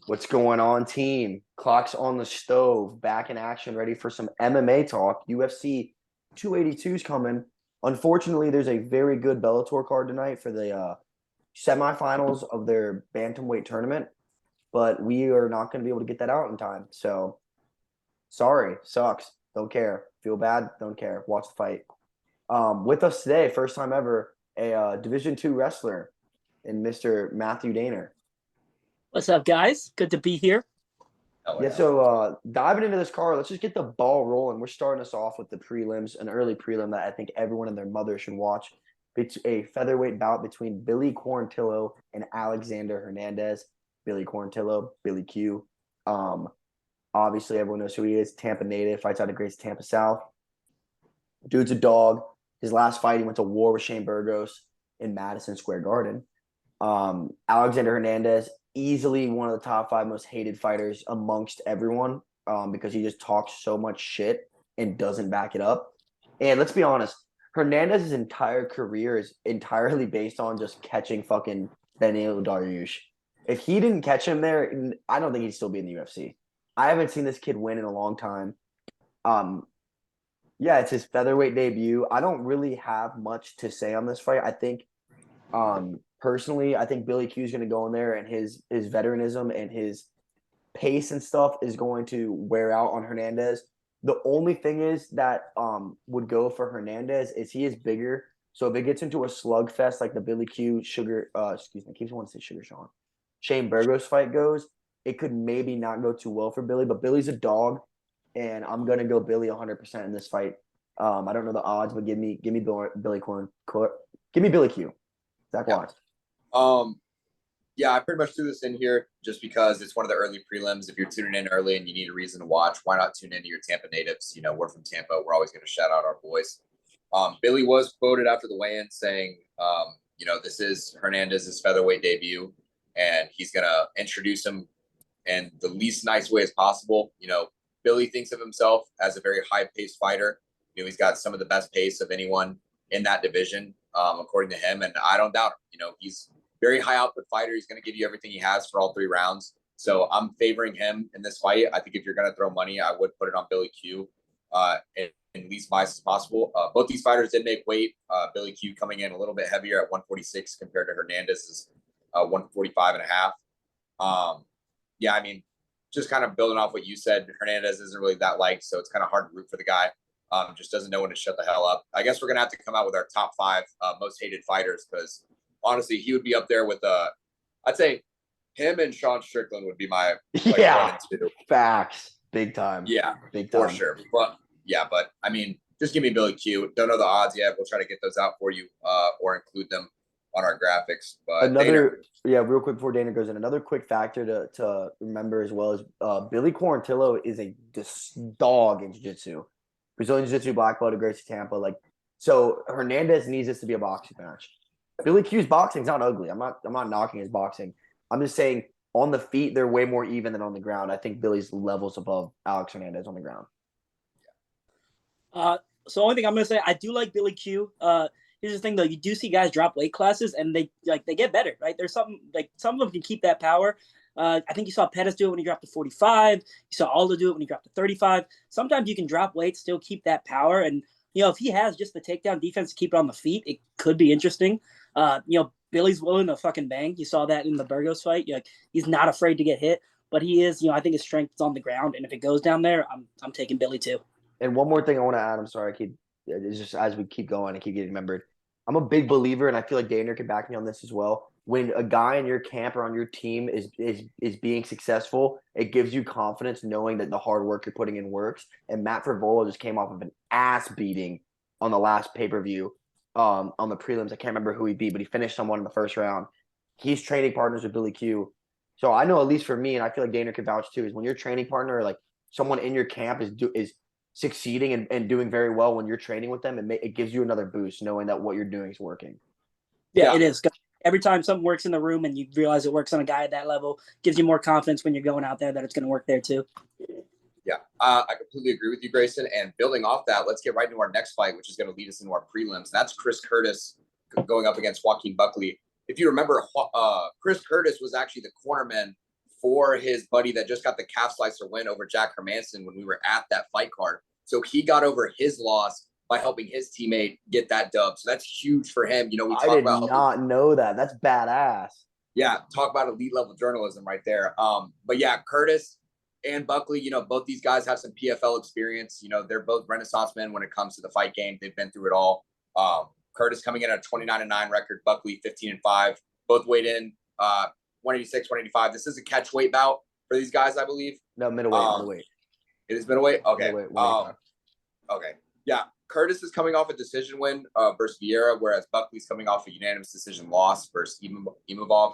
What's going on, team? Clock's on the stove, back in action, ready for some MMA talk. UFC 282 is coming. Unfortunately, there's a very good Bellator card tonight for the semifinals of their bantamweight tournament, but we are not going to be able to get that out in time. So, sorry, sucks. Don't care. Feel bad. Don't care. Watch the fight. With us today, first time ever, a Division II wrestler in Mr. Matthew Daner. What's up, guys? Good to be here. Yeah, so diving into this card, let's just get the ball rolling. We're starting us off with the prelims, an early prelim that I think everyone and their mother should watch. It's a featherweight bout between Billy Quarantillo and Alexander Hernandez. Billy Quarantillo, Billy Q. Obviously, everyone knows who he is. Tampa native, fights out of Grace, Tampa South. Dude's a dog. His last fight, he went to war with Shane Burgos in Madison Square Garden. Alexander Hernandez, easily one of the top 5 most hated fighters amongst everyone because he just talks so much shit and doesn't back it up. And let's be honest, Hernandez's entire career is entirely based on just catching fucking Beneil Dariush. If he didn't catch him there, I don't think he'd still be in the UFC. I haven't seen this kid win in a long time. Yeah, it's his featherweight debut. I don't really have much to say on this fight. I think personally, I think Billy Q is going to go in there, and his veteranism and his pace and stuff is going to wear out on Hernandez. The only thing is that would go for Hernandez is he is bigger. So if it gets into a slugfest like the Billy Q I keep wanting to say Sugar Sean, Shane Burgos fight goes, it could maybe not go too well for Billy. But Billy's a dog, and I'm gonna go Billy 100% in this fight. I don't know the odds, but give me Billy Corn, give me Billy Q. Zach Watts. Yeah, I pretty much threw this in here just because it's one of the early prelims. If you're tuning in early and you need a reason to watch, why not tune into your Tampa natives? You know, we're from Tampa. We're always going to shout out our boys. Billy was quoted after the weigh-in saying, this is Hernandez's featherweight debut, and he's going to introduce him in the least nice way as possible. You know, Billy thinks of himself as a very high-paced fighter. You know, he's got some of the best pace of anyone in that division, according to him, and I don't doubt him. You know, he's very high output fighter. He's going to give you everything he has for all 3 rounds. So I'm favoring him in this fight. I think if you're going to throw money, I would put it on Billy Q in least bias as possible. Both these fighters did make weight. Billy Q coming in a little bit heavier at 146 compared to Hernandez's 145 and a half. I mean, just kind of building off what you said, Hernandez isn't really that liked, so it's kind of hard to root for the guy. Just doesn't know when to shut the hell up. I guess we're going to have to come out with our top 5 most hated fighters because honestly, he would be up there with I'd say him and Sean Strickland would be my facts, big time. Yeah, big time for sure. But I mean, just give me Billy Q. Don't know the odds yet. We'll try to get those out for you or include them on our graphics. But real quick before Dana goes in, another quick factor to remember as well is Billy Quarantillo is a dog in jiu-jitsu. Brazilian jiu-jitsu black belt at Gracie Tampa. So Hernandez needs this to be a boxing match. Billy Q's boxing is not ugly. I'm not knocking his boxing. I'm just saying on the feet they're way more even than on the ground. I think Billy's levels above Alex Hernandez on the ground. So the only thing I'm gonna say, I do like Billy Q. Here's the thing though, you do see guys drop weight classes and they get better, right? There's some of them can keep that power. I think you saw Pettis do it when he dropped to 45. You saw Aldo do it when he dropped to 35. Sometimes you can drop weight, still keep that power, and if he has just the takedown defense to keep it on the feet, it could be interesting. Billy's willing to fucking bang. You saw that in the Burgos fight. He's not afraid to get hit, but he is. I think his strength is on the ground, and if it goes down there, I'm taking Billy too. And one more thing I want to add. I'm sorry, it's just as we keep going, I keep getting remembered. I'm a big believer, and I feel like Dana could back me on this as well. When a guy in your camp or on your team is being successful, it gives you confidence knowing that the hard work you're putting in works. And Matt Frevola just came off of an ass beating on the last pay-per-view on the prelims. I can't remember who he beat, but he finished someone in the first round. He's training partners with Billy Q. So I know, at least for me, and I feel like Dana could vouch too, is when your training partner or someone in your camp is succeeding and doing very well when you're training with them, it gives you another boost knowing that what you're doing is working. Yeah, it is. Every time something works in the room and you realize it works on a guy at that level, gives you more confidence when you're going out there that it's going to work there too. Yeah, I completely agree with you, Grayson. And building off that, let's get right into our next fight, which is going to lead us into our prelims. That's Chris Curtis going up against Joaquin Buckley. If you remember, Chris Curtis was actually the cornerman for his buddy that just got the calf slicer win over Jack Hermanson when we were at that fight card. So he got over his loss by helping his teammate get that dub. So that's huge for him. You know, we I talk did about not know that. That's badass. yeah, talk about elite level journalism right there. But yeah, Curtis and Buckley, you know, both these guys have some PFL experience. You know, they're both Renaissance men when it comes to the fight game. They've been through it all. Curtis coming in at a 29-9 record, Buckley 15-5, both weighed in 186, 185. This is a catch weight bout for these guys, I believe. No, middleweight. It is middleweight? Okay. Middleweight, 185. Okay. Yeah. Curtis is coming off a decision win versus Vieira, whereas Buckley's coming off a unanimous decision loss versus Imavov.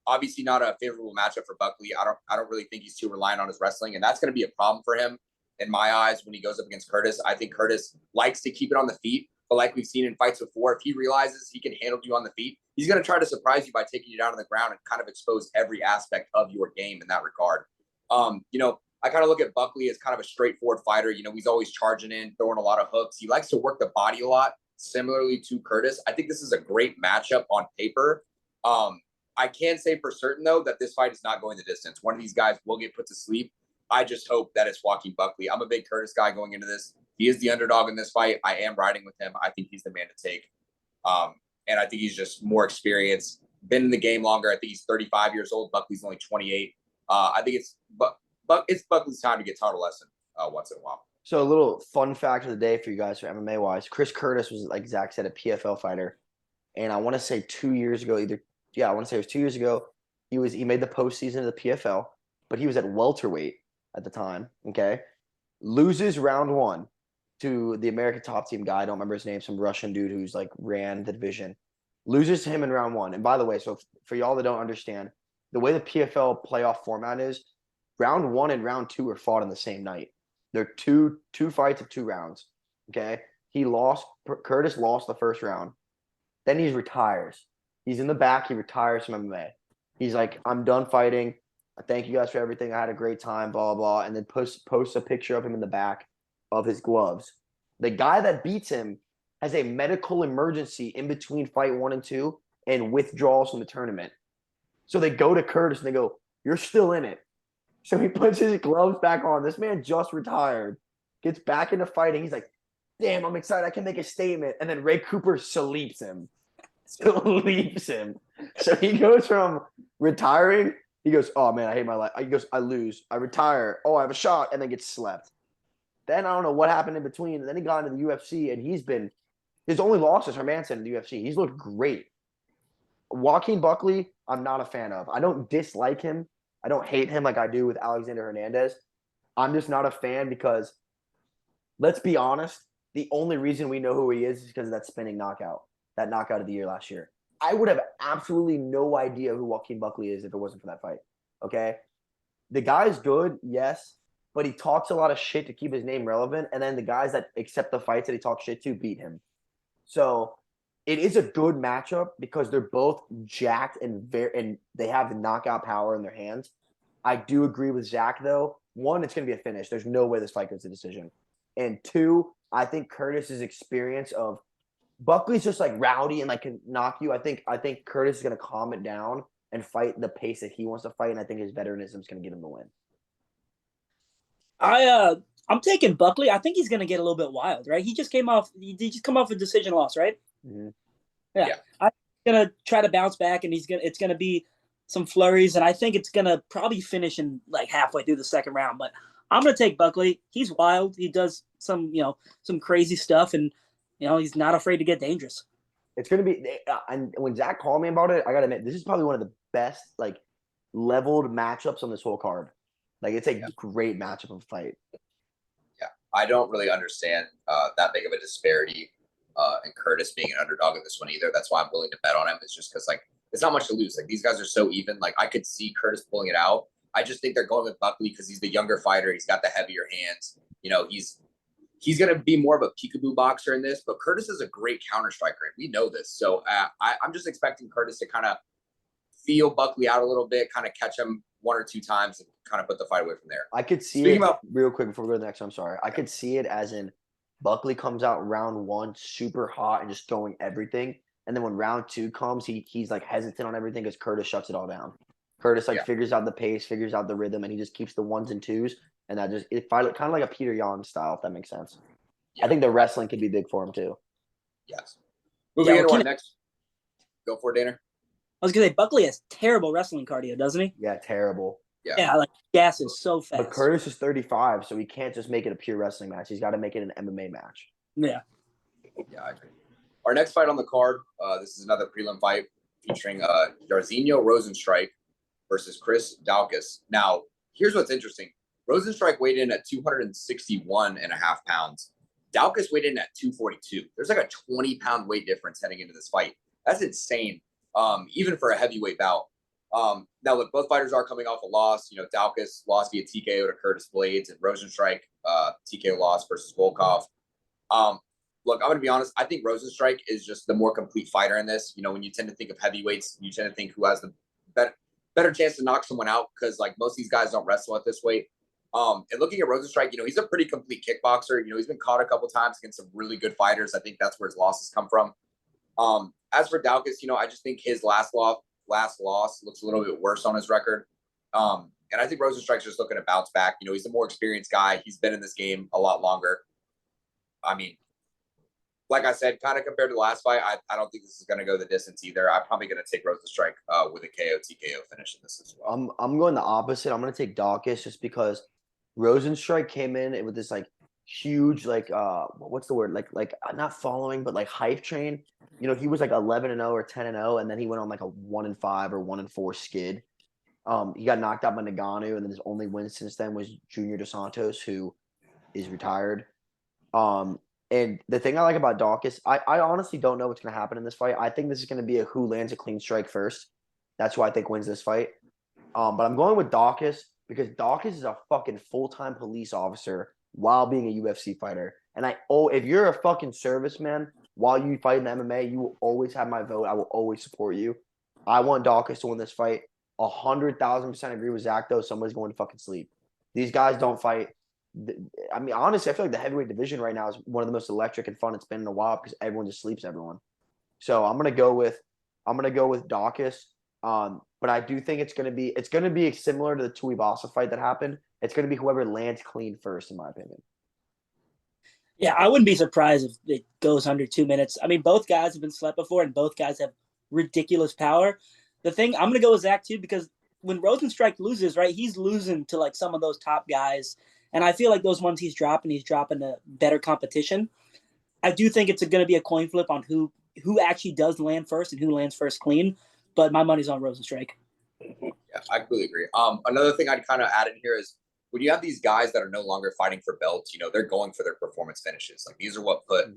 Obviously not a favorable matchup for Buckley. I don't really think he's too reliant on his wrestling, and that's going to be a problem for him in my eyes when he goes up against Curtis. I think Curtis likes to keep it on the feet, but like we've seen in fights before, if he realizes he can handle you on the feet, he's going to try to surprise you by taking you down on the ground and kind of expose every aspect of your game in that regard. You know, I kind of look at Buckley as kind of a straightforward fighter. You know, he's always charging in, throwing a lot of hooks. He likes to work the body a lot, similarly to Curtis. I think this is a great matchup on paper. I can say for certain, though, that this fight is not going the distance. One of these guys will get put to sleep. I just hope that it's Joaquin Buckley. I'm a big Curtis guy going into this. He is the underdog in this fight. I am riding with him. I think he's the man to take. And I think he's just more experienced, been in the game longer. I think he's 35 years old. Buckley's only 28. I think it's Buckley's time to get taught a lesson once in a while. So a little fun fact of the day for you guys for MMA wise. Chris Curtis was, like Zach said, a PFL fighter. And I want to say 2 years ago, I want to say it was 2 years ago, he made the postseason of the PFL, but he was at welterweight at the time, okay? Loses round one to the American top team guy. I don't remember his name, some Russian dude who's like ran the division. Loses to him in round one. And by the way, so for y'all that don't understand, the way the PFL playoff format is, round one and round two are fought on the same night. They're two fights of 2 rounds, okay? Curtis lost the first round. Then he retires. He's in the back. He retires from MMA. He's like, I'm done fighting. I thank you guys for everything. I had a great time, blah, blah. And then posts a picture of him in the back of his gloves. The guy that beats him has a medical emergency in between fight 1 and 2 and withdrawals from the tournament. So they go to Curtis and they go, you're still in it. So he puts his gloves back on. This man just retired, gets back into fighting. He's like, damn, I'm excited. I can make a statement. And then Ray Cooper sleeps him. Sleeps him. So he goes from retiring. He goes, oh, man, I hate my life. He goes, I lose. I retire. Oh, I have a shot. And then gets slept. Then I don't know what happened in between. And then he got into the UFC, and his only loss is Hermanson in the UFC. He's looked great. Joaquin Buckley, I'm not a fan of. I don't dislike him. I don't hate him like I do with Alexander Hernandez. I'm just not a fan because, let's be honest, the only reason we know who he is because of that spinning knockout, that knockout of the year last year. I would have absolutely no idea who Joaquin Buckley is if it wasn't for that fight, okay? The guy's good, yes, but he talks a lot of shit to keep his name relevant, and then the guys that accept the fights that he talks shit to beat him. So it is a good matchup because they're both jacked and they have the knockout power in their hands. I do agree with Zach, though. 1, it's going to be a finish. There's no way this fight goes to decision. And 2, I think Curtis's experience of Buckley's just like rowdy and like can knock you. I think Curtis is going to calm it down and fight the pace that he wants to fight, and I think his veteranism is going to get him the win. I'm taking Buckley. I think he's going to get a little bit wild, right? He just come off a decision loss, right? Mm-hmm. Yeah. I'm going to try to bounce back, and it's going to be some flurries, and I think it's going to probably finish in like halfway through the second round, but I'm going to take Buckley. He's wild. He does some crazy stuff, and he's not afraid to get dangerous. It's going to be and when Zach called me about it, I got to admit, this is probably one of the best like leveled matchups on this whole card. Like, it's a great matchup of a fight. Yeah, I don't really understand that big of a disparity in Curtis being an underdog in this one either. That's why I'm willing to bet on him. It's just because, like, it's not much to lose. Like, these guys are so even. Like, I could see Curtis pulling it out. I just think they're going with Buckley because he's the younger fighter. He's got the heavier hands. He's going to be more of a peekaboo boxer in this, but Curtis is a great counter striker, and we know this. So I'm just expecting Curtis to kind of feel Buckley out a little bit, kind of catch him 1 or 2 times and kind of put the fight away from there. I could see real quick before we go to the next one. I'm sorry. I could see it as in Buckley comes out round 1 super hot and just throwing everything. And then when round 2 comes, he's like hesitant on everything because Curtis shuts it all down. Curtis Yeah. figures out the pace, figures out the rhythm, and he just keeps the ones and twos, and that just it kind of like a Peter Yan style, if that makes sense. Yeah. I think the wrestling could be big for him too. Yes. Moving Yeah, into well, our next. Go for it, Danner. I was gonna say Buckley has terrible wrestling cardio, doesn't he? Yeah, terrible. Yeah. Yeah, like gas is so fast. But Curtis is 35, so he can't just make it a pure wrestling match. He's got to make it an MMA match. Yeah. Yeah, I agree. Our next fight on the card, this is another prelim fight featuring Jairzinho Rozenstruik versus Chris Daukaus. Now, here's what's interesting. Rozenstruik weighed in at 261.5 pounds. Daukaus weighed in at 242. There's like a 20-pound weight difference heading into this fight. That's insane, even for a heavyweight bout. Now, look, both fighters are coming off a loss. You know, Daukaus lost via TKO to Curtis Blades, and Rozenstruik TKO loss versus Volkov. Look, I'm going to be honest. I think Rozenstruik is just the more complete fighter in this. You know, when you tend to think of heavyweights, you tend to think who has the better chance to knock someone out because, like, most of these guys don't wrestle at this weight. And looking at Rozenstruik, you know, he's a pretty complete kickboxer. You know, he's been caught a couple times against some really good fighters. I think that's where his losses come from. As for Daukaus, you know, I just think his last loss looks a little bit worse on his record. And I think Rozenstruik's just looking to bounce back. You know, he's a more experienced guy. He's been in this game a lot longer. I mean, like I said, kind of compared to the last fight, I don't think this is going to go the distance either. I'm probably going to take Rozenstruik with a KO TKO finish in this as well. I'm going the opposite. I'm going to take Daukaus just because Rozenstruik came in with this like huge what's the word like not following but like hype train. You know, he was like 11-0 or 10-0, and then he went on like a 1-5 or 1-4 skid. He got knocked out by Ngannou, and then his only win since then was Junior Dos Santos, who is retired. And the thing I like about Daukaus, I honestly don't know what's going to happen in this fight. I think this is going to be a who lands a clean strike first. That's who I think wins this fight. But I'm going with Daukaus because Daukaus is a fucking full-time police officer while being a UFC fighter. And if you're a fucking serviceman while you fight in MMA, you will always have my vote. I will always support you. I want Daukaus to win this fight. 100,000% agree with Zach, though. Somebody's going to fucking sleep. These guys don't fight. I mean, honestly, I feel like the heavyweight division right now is one of the most electric and fun it's been in a while because everyone just sleeps everyone. So I'm gonna go with Daukaus. But I do think it's gonna be similar to the Tuivasa fight that happened. It's gonna be whoever lands clean first, in my opinion. Yeah, I wouldn't be surprised if it goes under 2 minutes. I mean, both guys have been slept before, and both guys have ridiculous power. The thing I'm gonna go with Zach too because when Rozenstruik loses, right, he's losing to like some of those top guys. And I feel like those ones he's dropping to better competition. I do think it's going to be a coin flip on who actually does land first and who lands first clean. But my money's on Rozenstruik. Yeah, I completely agree. Another thing I'd kind of add in here is when you have these guys that are no longer fighting for belts, you know, they're going for their performance finishes. Like these are what put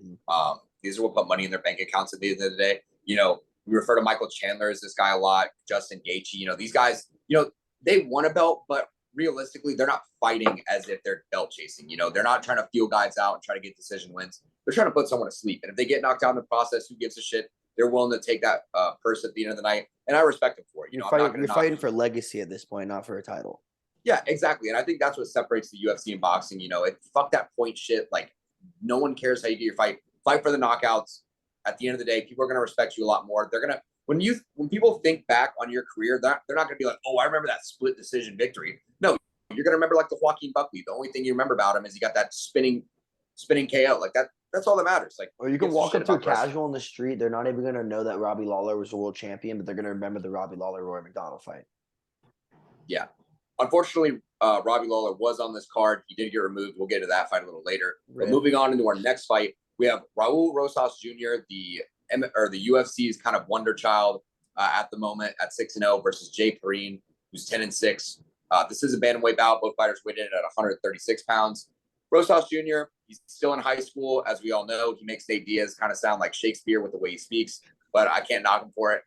money in their bank accounts at the end of the day. You know, we refer to Michael Chandler as this guy a lot, Justin Gaethje. You know, these guys, you know, they won a belt, but realistically, they're not fighting as if they're belt chasing. You know, they're not trying to feel guys out and try to get decision wins. They're trying to put someone to sleep. And if they get knocked out in the process, who gives a shit? They're willing to take that purse at the end of the night. And I respect them for it. You know, you're fighting for legacy at this point, not for a title. Yeah, exactly. And I think that's what separates the UFC and boxing. You know, fuck that point shit. Like, no one cares how you get your fight. Fight for the knockouts. At the end of the day, people are going to respect you a lot more. They're going to, when people think back on your career, they're not going to be like, oh, I remember that split decision victory. No, you're going to remember like the Joaquin Buckley. The only thing you remember about him is he got that spinning KO. Like that's all that matters. Like, or you can walk up to a casual in the street. They're not even going to know that Robbie Lawler was a world champion, but they're going to remember the Robbie Lawler-Roy McDonald fight. Yeah. Unfortunately, Robbie Lawler was on this card. He did get removed. We'll get to that fight a little later. But moving on into our next fight, we have Raul Rosas Jr., the UFC's kind of wonder child at the moment at 6-0 versus Jay Perrine, who's 10-6. This is a bantamweight bout. Both fighters weighed in at 136 pounds. Rosas Jr., he's still in high school, as we all know. He makes Nate Diaz kind of sound like Shakespeare with the way he speaks, but I can't knock him for it.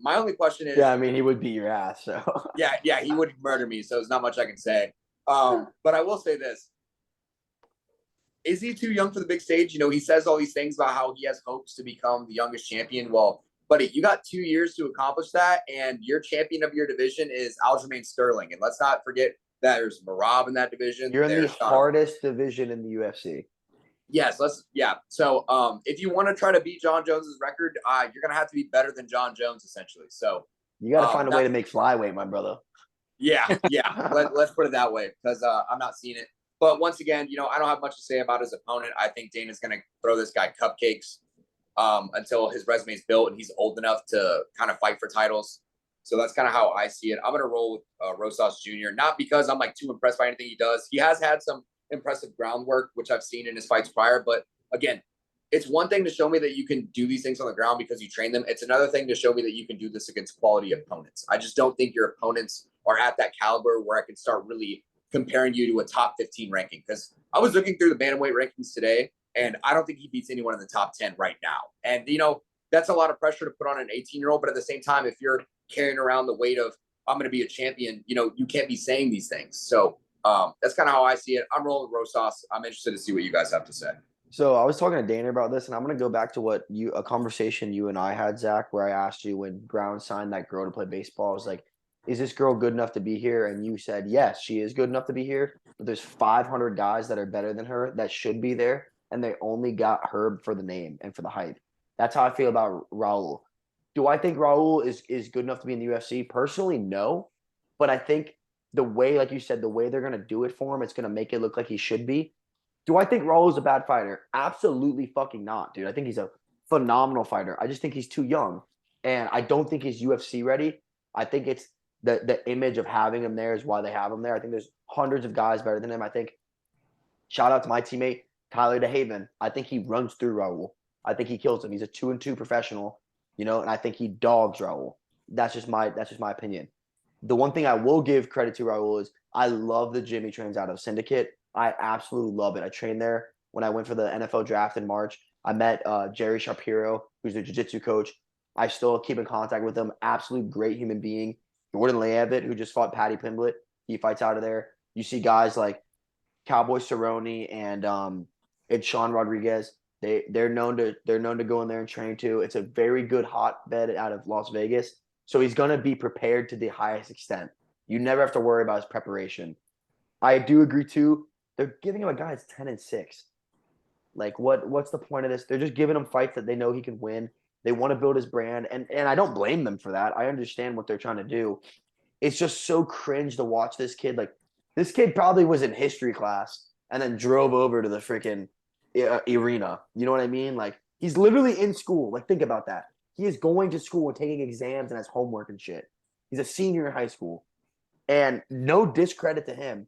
My only question is... Yeah, I mean, he would beat your ass, so... Yeah, he would murder me, so there's not much I can say. But I will say this. Is he too young for the big stage? You know, he says all these things about how he has hopes to become the youngest champion. Well, buddy, you got 2 years to accomplish that, and your champion of your division is Aljamain Sterling. And let's not forget that there's Marab in that division. You're in the hardest division in the UFC. Yes, So if you want to try to beat John Jones's record, you're going to have to be better than John Jones, essentially. So You got to find a way to make flyweight, my brother. Yeah. Let's put it that way, because I'm not seeing it. But once again, I don't have much to say about his opponent. I think Dana's going to throw this guy cupcakes until his resume is built and he's old enough to kind of fight for titles. So that's kind of how I see it. I'm going to roll with Rosas Jr. Not because I'm like too impressed by anything he does. He has had some impressive groundwork, which I've seen in his fights prior. But again, it's one thing to show me that you can do these things on the ground because you train them. It's another thing to show me that you can do this against quality opponents. I just don't think your opponents are at that caliber where I can start really comparing you to a top 15 ranking. Because I was looking through the bantamweight rankings today, and I don't think he beats anyone in the top 10 right now. And, that's a lot of pressure to put on an 18-year-old. But at the same time, if you're carrying around the weight of, I'm going to be a champion, you can't be saying these things. So that's kind of how I see it. I'm rolling with Rosas. I'm interested to see what you guys have to say. So I was talking to Dana about this, and I'm going to go back to a conversation you and I had, Zach, where I asked you when Brown signed that girl to play baseball. I was like, is this girl good enough to be here? And you said, yes, she is good enough to be here. But there's 500 guys that are better than her that should be there, and they only got her for the name and for the hype. That's how I feel about Raul. Do I think Raul is good enough to be in the UFC? Personally, no. But I think the way, like you said, the way they're going to do it for him, it's going to make it look like he should be. Do I think Raul is a bad fighter? Absolutely fucking not, dude. I think he's a phenomenal fighter. I just think he's too young. And I don't think he's UFC ready. I think it's the image of having him there is why they have him there. I think there's hundreds of guys better than him. I think, shout out to my teammate, Tyler DeHaven. I think he runs through Raul. I think he kills him. He's a 2-2 professional, and I think he dogs Raul. That's just my opinion. The one thing I will give credit to Raul is I love the gym he trains out of, Syndicate. I absolutely love it. I trained there when I went for the NFL draft in March. I met Jerry Shapiro, who's the jiu-jitsu coach. I still keep in contact with him. Absolute great human being. Jordan Leavitt, who just fought Paddy Pimblett, he fights out of there. You see guys like Cowboy Cerrone and Sean Rodriguez. They're known to go in there and train too. It's a very good hotbed out of Las Vegas. So he's gonna be prepared to the highest extent. You never have to worry about his preparation. I do agree too. They're giving him a guy that's 10-6. Like what's the point of this? They're just giving him fights that they know he can win. They want to build his brand, and I don't blame them for that. I understand what they're trying to do. It's just so cringe to watch this kid. Like this kid probably was in history class and then drove over to the freaking arena. You know what I mean? Like he's literally in school. Like think about that. He is going to school and taking exams and has homework and shit. He's a senior in high school, and no discredit to him.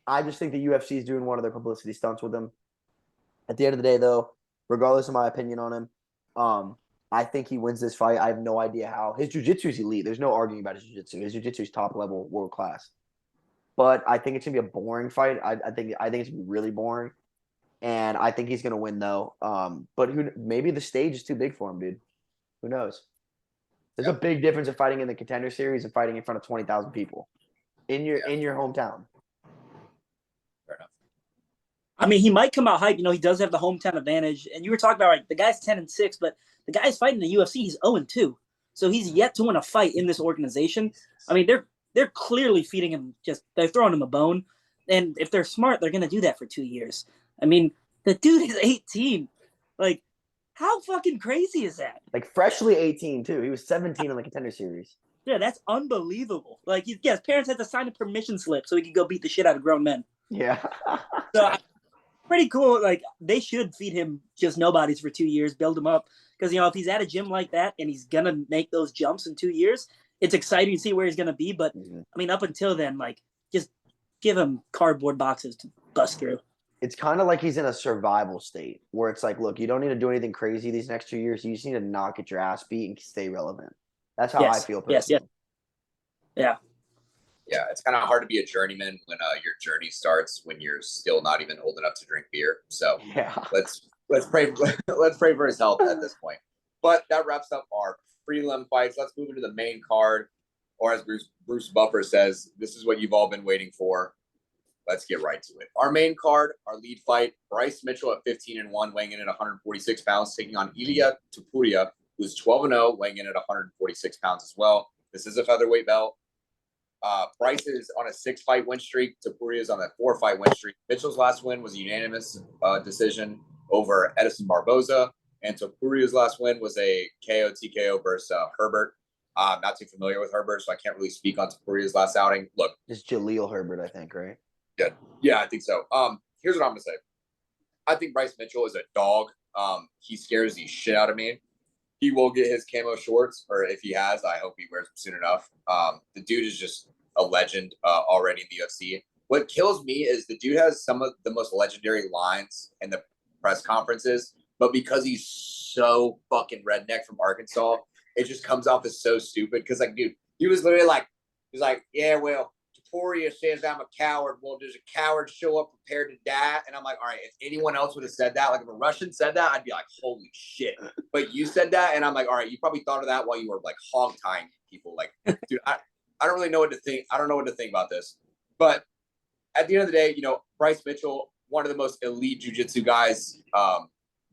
I just think the UFC is doing one of their publicity stunts with him. At the end of the day, though, regardless of my opinion on him, I think he wins this fight. I have no idea how. His jiu-jitsu is elite. There's no arguing about his jiu-jitsu. His jiu-jitsu is top level, world class. But I think it's gonna be a boring fight. I think it's gonna be really boring, and I think he's gonna win though. But maybe the stage is too big for him, dude. Who knows? There's a big difference of fighting in the Contender Series and fighting in front of 20,000 people in your hometown. Fair enough. I mean, he might come out hype. He does have the hometown advantage. And you were talking about, the guy's 10-6, but the guy's fighting the UFC. He's 0-2. So he's yet to win a fight in this organization. I mean, they're clearly feeding him they're throwing him a bone. And if they're smart, they're going to do that for 2 years. I mean, the dude is 18. Like, how fucking crazy is that? Like, freshly 18, too. He was 17 in the Contender Series. Yeah, that's unbelievable. Like, his parents had to sign a permission slip so he could go beat the shit out of grown men. Yeah. So, pretty cool. Like, they should feed him just nobodies for 2 years, build him up. Because, if he's at a gym like that and he's going to make those jumps in 2 years, it's exciting to see where he's going to be. But, I mean, up until then, like, just give him cardboard boxes to bust through. It's kind of like he's in a survival state where it's like, look, you don't need to do anything crazy these next 2 years. You just need to not get your ass beat and stay relevant. That's how I feel personally. Yes. Yeah, it's kind of hard to be a journeyman when your journey starts when you're still not even old enough to drink beer. So let's pray for his health at this point. But that wraps up our prelim fights. Let's move into the main card, or as Bruce Buffer says, this is what you've all been waiting for. Let's get right to it. Our main card, our lead fight, Bryce Mitchell at 15-1, weighing in at 146 pounds, taking on Ilia Topuria, who's 12-0, weighing in at 146 pounds as well. This is a featherweight belt. Bryce is on a 6-fight win streak. Topuria is on a 4-fight win streak. Mitchell's last win was a unanimous decision over Edison Barboza, and Topuria's last win was a KO TKO versus Herbert. I'm not too familiar with Herbert, so I can't really speak on Topuria's last outing. Look, It's Jaleel Herbert, I think, right? yeah, I think so. Here's what I'm gonna say. I think Bryce Mitchell is a dog. He scares the shit out of me. He will get his camo shorts, or if he has, I hope he wears them soon enough. The dude is just a legend already in the UFC. What kills me is the dude has some of the most legendary lines in the press conferences, but because he's so fucking redneck from Arkansas, it just comes off as so stupid. Because like, dude, he was literally like, he's like, yeah, well, Topuria says I'm a coward. Well, does a coward show up prepared to die? And I'm like, all right, if anyone else would have said that, like if a Russian said that, I'd be like, holy shit. But you said that, and I'm like, all right, you probably thought of that while you were like hog tying people. Like, dude, I don't really know what to think. I don't know what to think about this. But at the end of the day, you know, Bryce Mitchell, one of the most elite jiu-jitsu guys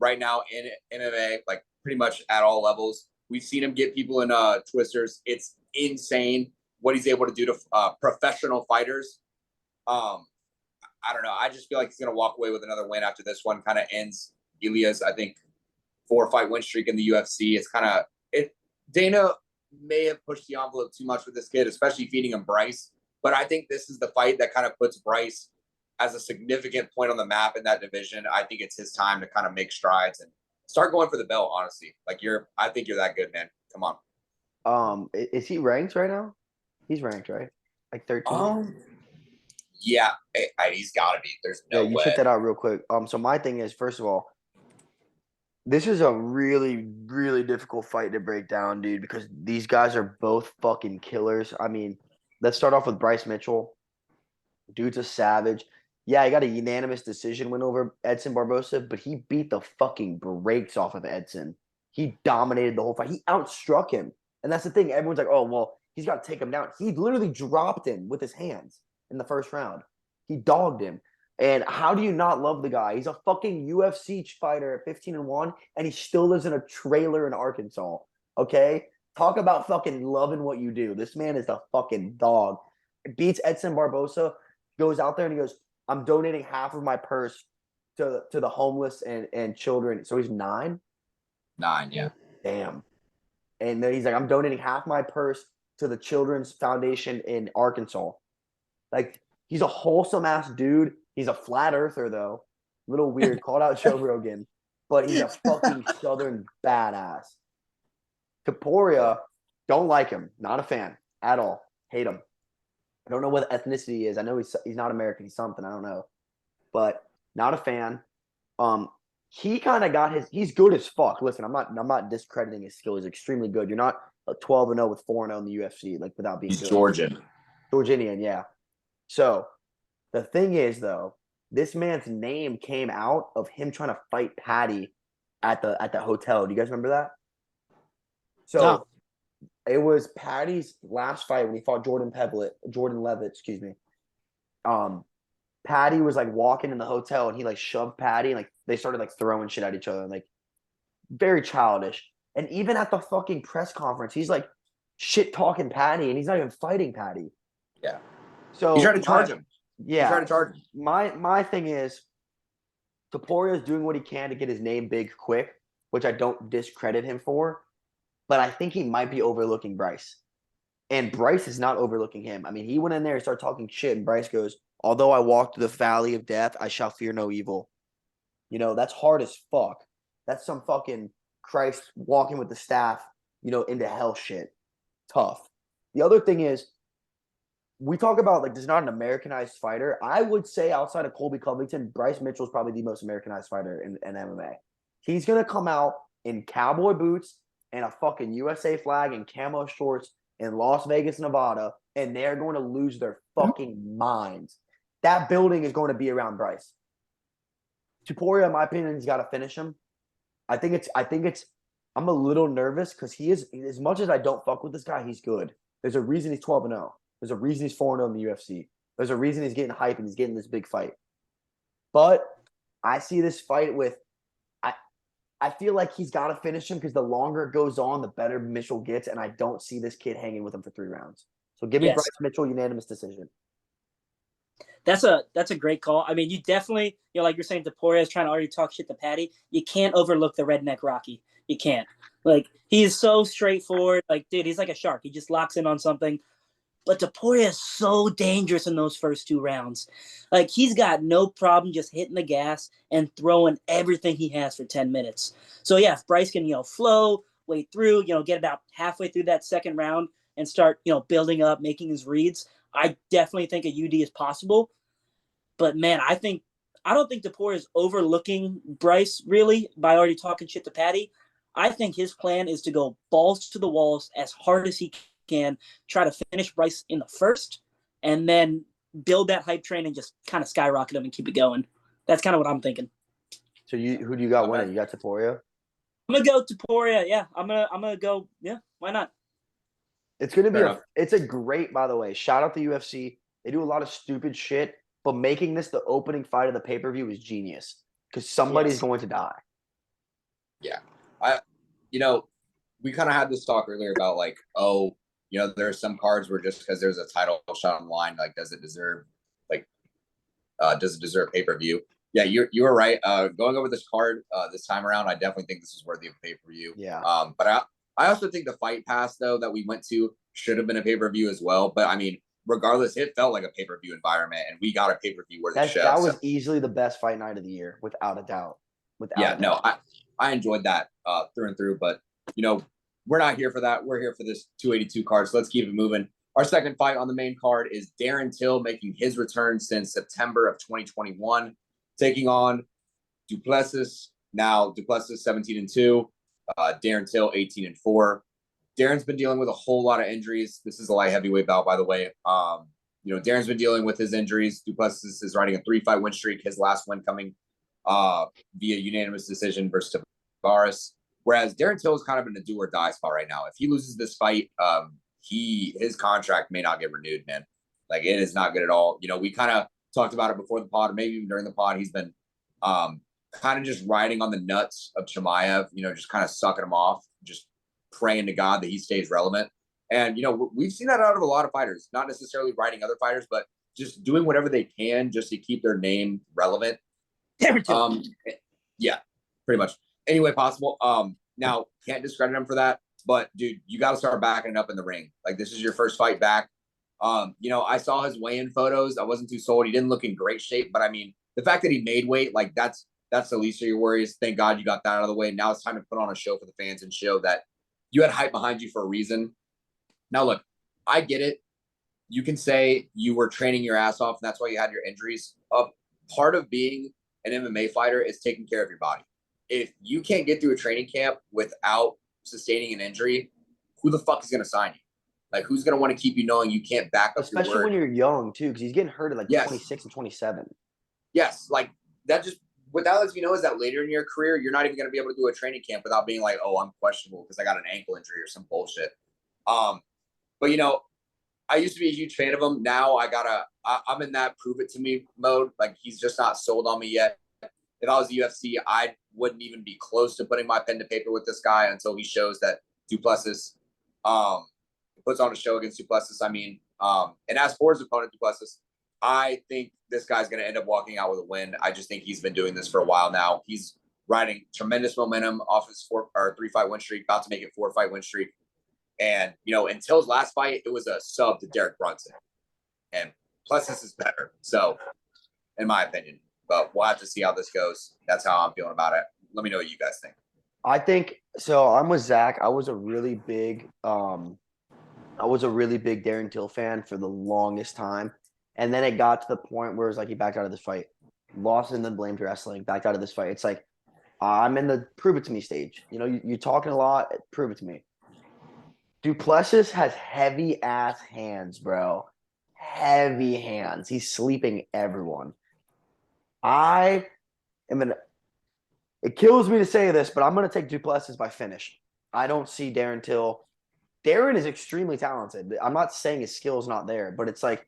right now in MMA, like pretty much at all levels. We've seen him get people in twisters. It's insane what he's able to do to professional fighters. I don't know. I just feel like he's going to walk away with another win after this one. Kind of ends Ilya's, I think, 4-fight win streak in the UFC. It's kind of it. Dana may have pushed the envelope too much with this kid, especially feeding him Bryce. But I think this is the fight that kind of puts Bryce as a significant point on the map in that division. I think it's his time to kind of make strides and start going for the belt. Honestly, like I think you're that good, man. Come on. Is he ranked right now? He's ranked, right? Like 13. Yeah, he's got to be. There's no you way. check that out real quick. So my thing is, first of all, this is a really, really difficult fight to break down, dude, because these guys are both fucking killers. I mean, let's start off with Bryce Mitchell. Dude's a savage. Yeah, he got a unanimous decision win over Edson Barbosa, but he beat the fucking brakes off of Edson. He dominated the whole fight. He outstruck him. And that's the thing. Everyone's like, oh, well, he's got to take him down. He literally dropped him with his hands in the first round. He dogged him. And how do you not love the guy? He's a fucking UFC fighter at 15-1, and he still lives in a trailer in Arkansas. Okay? Talk about fucking loving what you do. This man is a fucking dog. Beats Edson Barbosa, goes out there and he goes, I'm donating half of my purse to the homeless and children. So he's 9? 9, yeah. Damn. And then he's like, I'm donating half my purse to the Children's Foundation in Arkansas. Like, he's a wholesome ass dude. He's a flat earther, though. Little weird. Called out Joe Rogan. But he's a fucking southern badass. Topuria, don't like him. Not a fan at all. Hate him. I don't know what ethnicity he is. I know he's not American. He's something. I don't know. But not a fan. He kind of got he's good as fuck. Listen, I'm not discrediting his skill. He's extremely good. You're not 12-0 with 4-0 in the UFC, like without being He's good. Georgian. Georginian, yeah. So the thing is, though, this man's name came out of him trying to fight Paddy at the hotel. Do you guys remember that? So No. It was Paddy's last fight when he fought Jordan Levitt, excuse me. Paddy was like walking in the hotel and he like shoved Paddy and like they started like throwing shit at each other, like very childish. And even at the fucking press conference, he's like shit talking Paddy and he's not even fighting Paddy. Yeah. So He tried to charge him. Yeah. He tried to charge him. My thing is Topuria is doing what he can to get his name big quick, which I don't discredit him for. But I think he might be overlooking Bryce. And Bryce is not overlooking him. I mean, he went in there and started talking shit, and Bryce goes, although I walk through the valley of death, I shall fear no evil. You know, that's hard as fuck. That's some fucking Christ walking with the staff, into hell shit. Tough. The other thing is, we talk about, like, there's not an Americanized fighter. I would say outside of Colby Covington, Bryce Mitchell is probably the most Americanized fighter in MMA. He's going to come out in cowboy boots and a fucking USA flag and camo shorts in Las Vegas, Nevada, and they're going to lose their fucking minds. That building is going to be around Bryce. Topuria, in my opinion, has got to finish him. I think it's I'm a little nervous because he is, as much as I don't fuck with this guy, he's good. There's a reason he's 12-0. There's a reason he's 4-0 in the UFC. There's a reason he's getting hype and he's getting this big fight. But I see this fight with I feel like he's got to finish him because the longer it goes on, the better Mitchell gets, and I don't see this kid hanging with him for 3 rounds. So give me Bryce Mitchell, unanimous decision. That's a great call. I mean, you definitely, like you're saying, Topuria is trying to already talk shit to Paddy. You can't overlook the Redneck Rocky. You can't. Like, he is so straightforward. Like, dude, he's like a shark. He just locks in on something. But Topuria is so dangerous in those first 2 rounds. Like, he's got no problem just hitting the gas and throwing everything he has for 10 minutes. So, yeah, if Bryce can, flow, wait through, get about halfway through that second round and start, building up, making his reads, I definitely think a UD is possible. But, man, I don't think Topuria is overlooking Bryce, really, by already talking shit to Paddy. I think his plan is to go balls to the walls as hard as he can, try to finish Bryce in the first, and then build that hype train and just kind of skyrocket him and keep it going. That's kind of what I'm thinking. So who do you got winning? You got Topuria? I'm gonna go Topuria. Yeah, I'm gonna go. Yeah, why not? It's gonna be it's a great, by the way. Shout out to UFC. They do a lot of stupid shit, but making this the opening fight of the pay-per-view is genius because somebody's going to die. Yeah, we kind of had this talk earlier about like, there are some cards where just because there's a title shot on the line, like, does it deserve pay-per-view? Yeah, you were right. Going over this card this time around, I definitely think this is worthy of pay-per-view. Yeah. But I also think the Fight Pass though that we went to should have been a pay-per-view as well. But I mean, regardless, it felt like a pay-per-view environment, and we got a pay-per-view worthy show. That was easily the best fight night of the year, without a doubt. I enjoyed that through and through, but we're not here for that. We're here for this 282 card, so let's keep it moving. Our second fight on the main card is Darren Till making his return since September of 2021, taking on Duplessis. Now Duplessis 17-2, Darren Till 18-4. Darren's been dealing with a whole lot of injuries. This is a light heavyweight bout, by the way. Darren's been dealing with his injuries. Duplessis is riding a 3-fight win streak. His last win coming via unanimous decision versus Tavares. Whereas Darren Till is kind of in a do or die spot right now. If he loses this fight, his contract may not get renewed, man. Like, it is not good at all. We kind of talked about it before the pod, or maybe even during the pod. He's been kind of just riding on the nuts of Chimaev, just kind of sucking him off, just praying to God that he stays relevant. And, we've seen that out of a lot of fighters, not necessarily riding other fighters, but just doing whatever they can just to keep their name relevant. Yeah, pretty much. Any way possible. Now, can't discredit him for that, but dude, you got to start backing it up in the ring. Like, this is your first fight back. I saw his weigh-in photos. I wasn't too sold. He didn't look in great shape, but I mean, the fact that he made weight, like, that's the least of your worries. Thank God you got that out of the way. Now it's time to put on a show for the fans and show that you had hype behind you for a reason. Now, look, I get it. You can say you were training your ass off, and that's why you had your injuries. Part of being an MMA fighter is taking care of your body. If you can't get through a training camp without sustaining an injury, who the fuck is going to sign you? Like, who's going to want to keep you knowing you can't back up your word? Especially when you're young, too, because he's getting hurt at 26 and 27. Yes, like, what that lets me know is that later in your career, you're not even going to be able to do a training camp without being like, oh, I'm questionable because I got an ankle injury or some bullshit. But, I used to be a huge fan of him. Now I'm in that prove it to me mode. Like, he's just not sold on me yet. If I was the UFC, I wouldn't even be close to putting my pen to paper with this guy until he shows that Duplessis puts on a show against Duplessis. I mean, and as for his opponent, Duplessis, I think this guy's going to end up walking out with a win. I just think he's been doing this for a while now. He's riding tremendous momentum off his 3-fight win streak, about to make it 4-fight win streak. And, until his last fight, it was a sub to Derek Brunson. And Plessis is better. So, in my opinion. But we'll have to see how this goes. That's how I'm feeling about it. Let me know what you guys think. I think so. I'm with Zach. I was a really big Darren Till fan for the longest time. And then it got to the point where it was like he backed out of this fight. Lost and then blamed wrestling, backed out of this fight. It's like I'm in the prove it to me stage. You're talking a lot, prove it to me. Duplessis has heavy ass hands, bro. Heavy hands. He's sleeping everyone. It kills me to say this, but I'm going to take Duplessis by finish. I don't see Darren Till. Darren is extremely talented. I'm not saying his skill is not there, but it's like,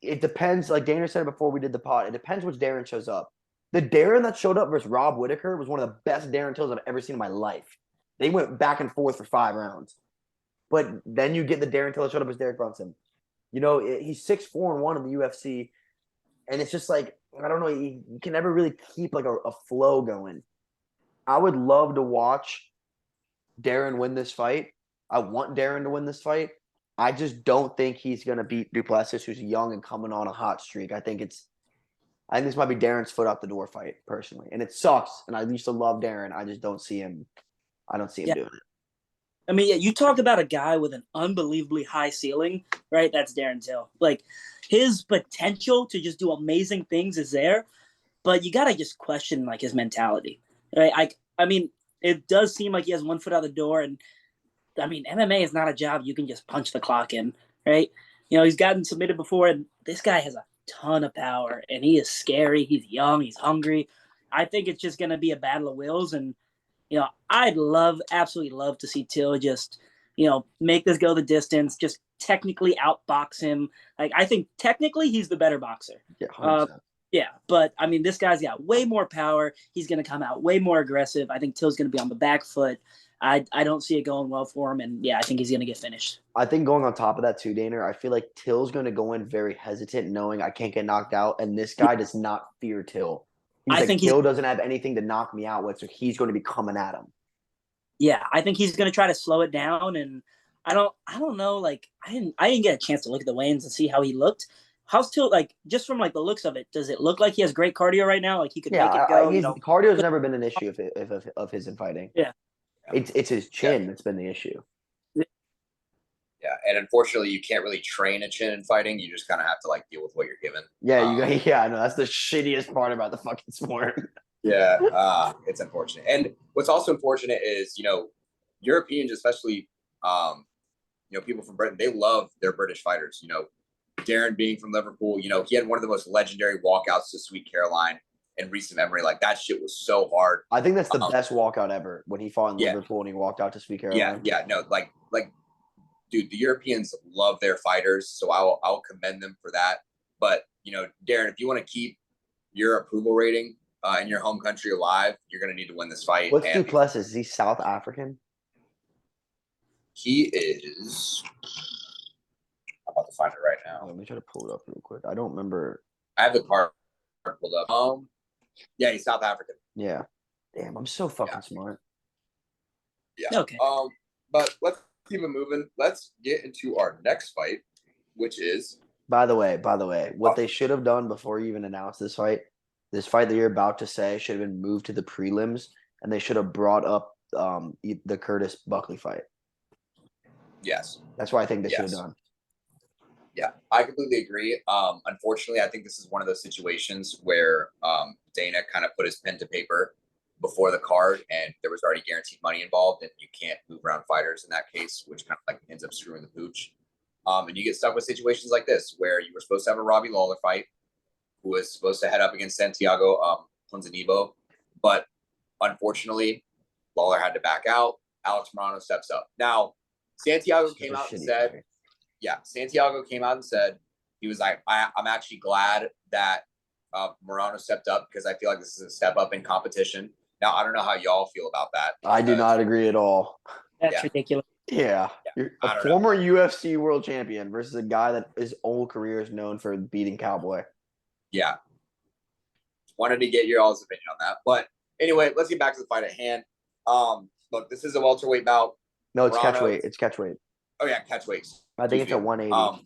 it depends. Like Dana said before we did the pod, it depends which Darren shows up. The Darren that showed up versus Rob Whittaker was one of the best Darren Tills I've ever seen in my life. They went back and forth for 5 rounds. But then you get the Darren Till that showed up as Derek Brunson. He's 6-4-1 in the UFC. And it's just like, I don't know, you can never really keep like a flow going. I would love to watch Darren win this fight. I want Darren to win this fight. I just don't think he's going to beat Duplessis, who's young and coming on a hot streak. I think this might be Darren's foot out the door fight, personally. And it sucks. And I used to love Darren. I just don't see him. I don't see him doing it. I mean, yeah, you talk about a guy with an unbelievably high ceiling, right? That's Darren Till. Like, his potential to just do amazing things is there, but you gotta just question like his mentality, right? I mean, it does seem like he has one foot out the door, and I mean, MMA is not a job you can just punch the clock in, right? You know, he's gotten submitted before, and this guy has a ton of power, and he is scary. He's young. He's hungry. I think it's just gonna be a battle of wills, and you know, I'd absolutely love to see Till just, you know, make this go the distance, just technically outbox him. Like, I think technically he's the better boxer. Yeah, 100%. Yeah, but I mean, this guy's got way more power. He's going to come out way more aggressive. I think Till's going to be on the back foot. I don't see it going well for him, and yeah, I think he's going to get finished. I think going on top of that too, Dana, I feel like Till's going to go in very hesitant, knowing I can't get knocked out, and this guy does not fear Till. He's like, Till doesn't have anything to knock me out with, so he's going to be coming at him. Yeah, I think he's going to try to slow it down, and I don't know. Like, I didn't get a chance to look at the weigh-ins and see how he looked. How's Till, like, just from like the looks of it? Does it look like he has great cardio right now? Like, he could make it go. Cardio has never been an issue of his in fighting. Yeah, it's his chin that's been the issue. Yeah, and unfortunately, you can't really train a chin in fighting. You just kind of have to like deal with what you're given. Yeah, I know that's the shittiest part about the fucking sport. Yeah, it's unfortunate. And what's also unfortunate is, you know, Europeans, especially, you know, people from Britain, they love their British fighters. You know, Darren being from Liverpool, you know, he had one of the most legendary walkouts to Sweet Caroline in recent memory. Like, that shit was so hard. I think that's the best walkout ever, when he fought in Liverpool and he walked out to Sweet Caroline. Yeah, no, like, dude, the Europeans love their fighters, so I'll commend them for that. But, you know, Darren, if you want to keep your approval rating in your home country alive, you're going to need to win this fight. What's Duplessis? Is he South African? He is. I'm about to find it right now. Let me try to pull it up real quick. I don't remember. I have the card pulled up. Yeah, he's South African. Yeah. Damn, I'm so fucking smart. Yeah. Okay. But let's keep it moving. Let's get into our next fight, which is. By the way, what they should have done before you even announced this fight that you're about to say should have been moved to the prelims, and they should have brought up the Curtis Buckley fight. Yes. That's what I think they should have done. Yeah, I completely agree. Unfortunately, I think this is one of those situations where Dana kind of put his pen to paper before the card, and there was already guaranteed money involved, and you can't move around fighters in that case, which kind of like ends up screwing the pooch. And you get stuck with situations like this, where you were supposed to have a Robbie Lawler fight, who was supposed to head up against Santiago Ponzinibbio, but unfortunately, Lawler had to back out. Alex Morono steps up. Now, Santiago came out and said, he was like, I'm actually glad that Morono stepped up, because I feel like this is a step up in competition. Now, I don't know how y'all feel about that. I do not agree at all. That's ridiculous. Yeah. You're a former UFC world champion versus a guy that his whole career is known for beating Cowboy. Yeah. Wanted to get your all's opinion on that. But anyway, let's get back to the fight at hand. Look, this is a welterweight bout. No, it's catchweight. It's catchweight. Oh, yeah, catchweight. I think it's at 180.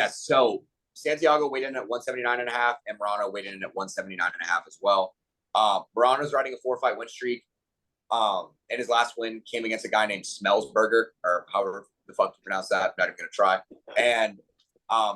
So Santiago weighed in at 179.5, and Morono weighed in at 179.5 as well. Morono's riding a 4-fight win streak. And his last win came against a guy named Smellsberger, or however the fuck you pronounce that. I'm not even going to try. And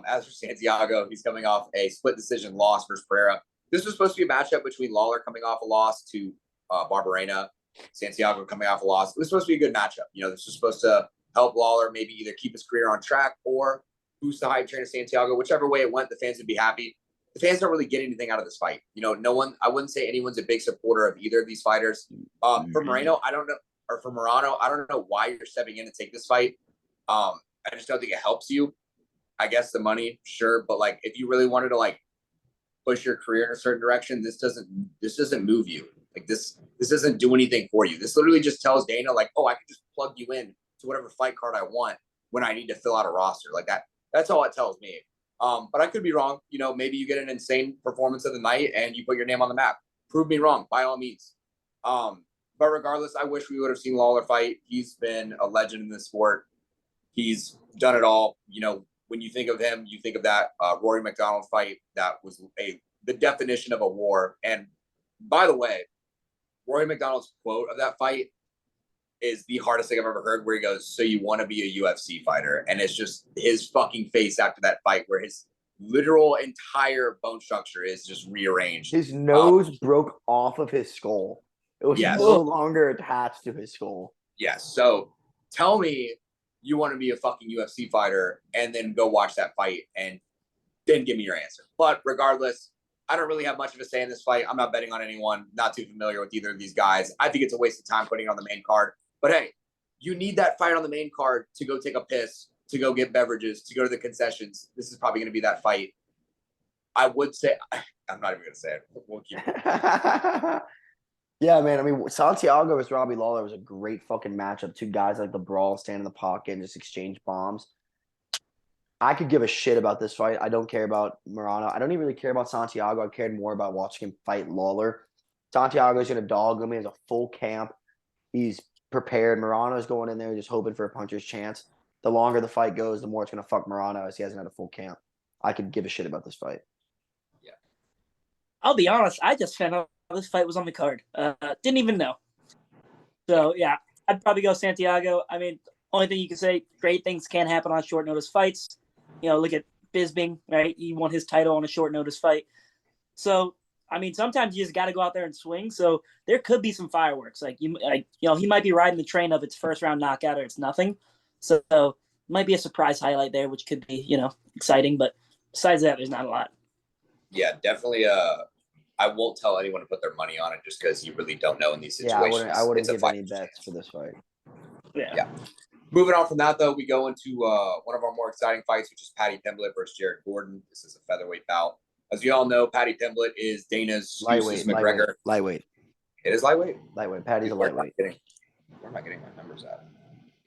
as for Santiago, he's coming off a split decision loss versus Pereira. This was supposed to be a matchup between Lawler coming off a loss to Barberena, Santiago coming off a loss. It was supposed to be a good matchup. You know, this was supposed to help Lawler maybe either keep his career on track or boost the hype train of Santiago. Whichever way it went, the fans would be happy. The fans don't really get anything out of this fight. You know, I wouldn't say anyone's a big supporter of either of these fighters. For Morono, I don't know why you're stepping in to take this fight. I just don't think it helps you. I guess the money, sure, but like if you really wanted to like push your career in a certain direction, this doesn't move you. Like this doesn't do anything for you. This literally just tells Dana like, oh, I can just plug you in to whatever fight card I want when I need to fill out a roster. Like that. That's all it tells me. But I could be wrong. You know, maybe you get an insane performance of the night and you put your name on the map. Prove me wrong, by all means. But regardless, I wish we would have seen Lawler fight. He's been a legend in the sport. He's done it all. You know, when you think of him, you think of that Rory McDonald fight. That was the definition of a war. And by the way, Rory McDonald's quote of that fight is the hardest thing I've ever heard, where he goes, "So you want to be a UFC fighter?" And it's just his fucking face after that fight, where his literal entire bone structure is just rearranged. His nose broke off of his skull. It was no longer attached to his skull. Yes. So tell me you want to be a fucking UFC fighter and then go watch that fight and then give me your answer. But regardless, I don't really have much of a say in this fight. I'm not betting on anyone, not too familiar with either of these guys. I think it's a waste of time putting it on the main card. But hey, you need that fight on the main card to go take a piss, to go get beverages, to go to the concessions. This is probably going to be that fight. I would say, I'm not even going to say it. We'll keep it. Yeah, man. I mean, Santiago versus Robbie Lawler was a great fucking matchup. Two guys like the brawl, stand in the pocket, and just exchange bombs. I could give a shit about this fight. I don't care about Morono. I don't even really care about Santiago. I cared more about watching him fight Lawler. Santiago's going to dog him. He has a full camp. He's prepared. Morono's going in there just hoping for a puncher's chance. The longer the fight goes, the more it's going to fuck Morono, as he hasn't had a full camp. I could give a shit about this fight. Yeah. I'll be honest. I just found out this fight was on the card. Didn't even know. So, yeah, I'd probably go Santiago. I mean, only thing you can say, great things can happen on short notice fights. You know, look at Bisping, right? He won his title on a short notice fight. So, I mean, sometimes you just got to go out there and swing. So there could be some fireworks. He might be riding the train of its first round knockout or it's nothing. So it might be a surprise highlight there, which could be, exciting. But besides that, there's not a lot. Yeah, definitely. I won't tell anyone to put their money on it just because you really don't know in these situations. Yeah, I wouldn't give any bets for this fight. Yeah. Moving on from that, though, we go into one of our more exciting fights, which is Paddy Pimblett versus Jared Gordon. This is a featherweight bout. As we all know, Paddy Pimblett is Dana's McGregor. Lightweight. It is lightweight? Lightweight. Paddy's a lightweight. Where am I getting my numbers at?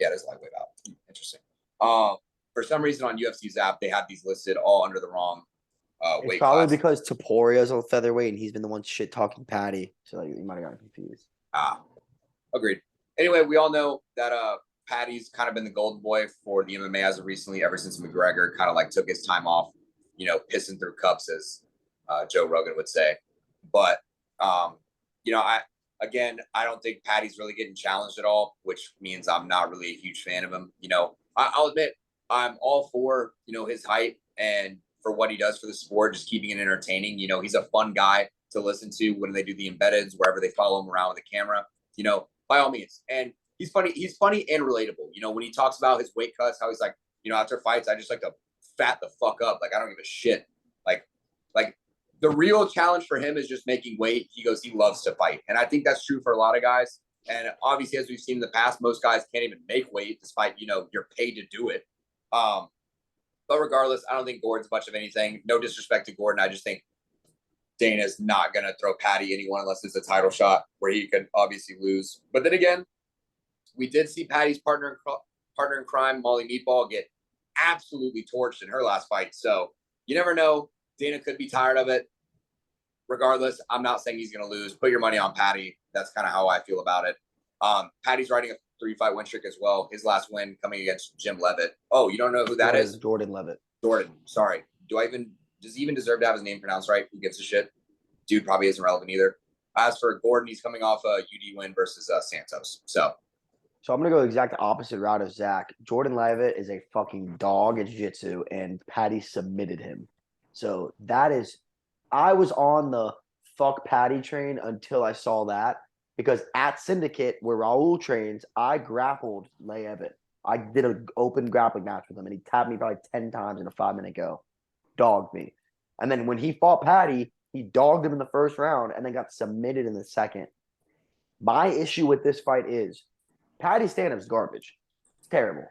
Yeah, it is lightweight bout. Interesting. For some reason on UFC's app, they have these listed all under the wrong weight It's probably class. because Toporia's on featherweight and he's been the one shit talking Paddy. So you might have gotten confused. Agreed. Anyway, we all know that Paddy's kind of been the golden boy for the MMA as of recently, ever since McGregor kind of took his time off, pissing through cups, as Joe Rogan would say. But, I don't think Paddy's really getting challenged at all, which means I'm not really a huge fan of him. I'll admit I'm all for, his height and for what he does for the sport, just keeping it entertaining. He's a fun guy to listen to when they do the embeddeds, wherever they follow him around with a camera, by all means. And he's funny and relatable. When he talks about his weight cuts, how he's like, after fights, I just like to fat the fuck up. I don't give a shit. Like the real challenge for him is just making weight. He goes, he loves to fight. And I think that's true for a lot of guys. And obviously, as we've seen in the past, most guys can't even make weight despite, you're paid to do it. But regardless, I don't think Gordon's much of anything. No disrespect to Gordon. I just think Dana's not going to throw Paddy anyone unless it's a title shot where he could obviously lose. But then again, we did see Paddy's partner in crime, Molly Meatball, get absolutely torched in her last fight. So you never know. Dana could be tired of it. Regardless, I'm not saying he's going to lose. Put your money on Paddy. That's kind of how I feel about it. Paddy's riding a 3-fight win streak as well. His last win coming against Jim Levitt. Oh, you don't know who that is? Jordan Levitt. Jordan. Sorry. Does he even deserve to have his name pronounced right? Who gives a shit? Dude probably isn't relevant either. As for Gordon, he's coming off a UD win versus Santos. So I'm going to go the exact opposite route of Zach. Jordan Levitt is a fucking dog at jiu-jitsu, and Paddy submitted him. So I was on the fuck Paddy train until I saw that, because at Syndicate, where Raul trains, I grappled Levitt. I did an open grappling match with him, and he tapped me probably 10 times in a 5-minute go. Dogged me. And then when he fought Paddy, he dogged him in the first round and then got submitted in the second. My issue with this fight is Paddy's stand-up is garbage. It's terrible.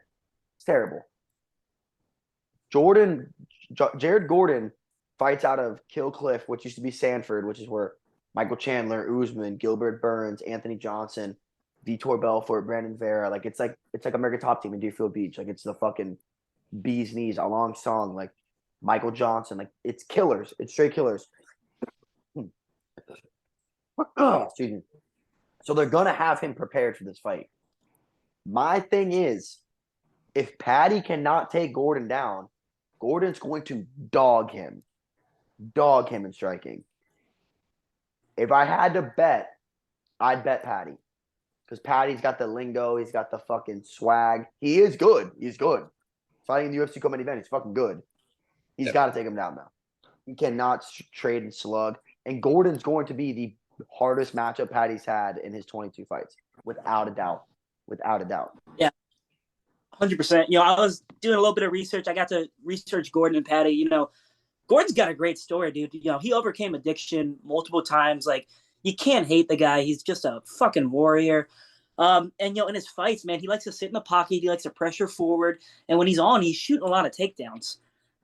Jared Gordon fights out of Kill Cliff, which used to be Sanford, which is where Michael Chandler, Usman, Gilbert Burns, Anthony Johnson, Vitor Belfort, Brandon Vera. It's like American Top Team in Deerfield Beach. It's the fucking bee's knees, Along Song, Michael Johnson. It's killers. It's straight killers. Excuse me. So they're going to have him prepared for this fight. My thing is, if Paddy cannot take Gordon down, Gordon's going to dog him in striking. If I had to bet, I'd bet Paddy. Because Paddy's got the lingo. He's got the fucking swag. He is good. He's good. Fighting in the UFC co-main event, he's fucking good. He's got to take him down, though. He cannot trade and slug. And Gordon's going to be the hardest matchup Paddy's had in his 22 fights. Without a doubt. Without a doubt. Yeah. 100%. You know, I was doing a little bit of research. I got to research Gordon and Paddy. You know, Gordon's got a great story, dude. You know, he overcame addiction multiple times. Like, you can't hate the guy. He's just a fucking warrior. And, you know, in his fights, man, he likes to sit in the pocket. He likes to pressure forward. And when he's on, he's shooting a lot of takedowns.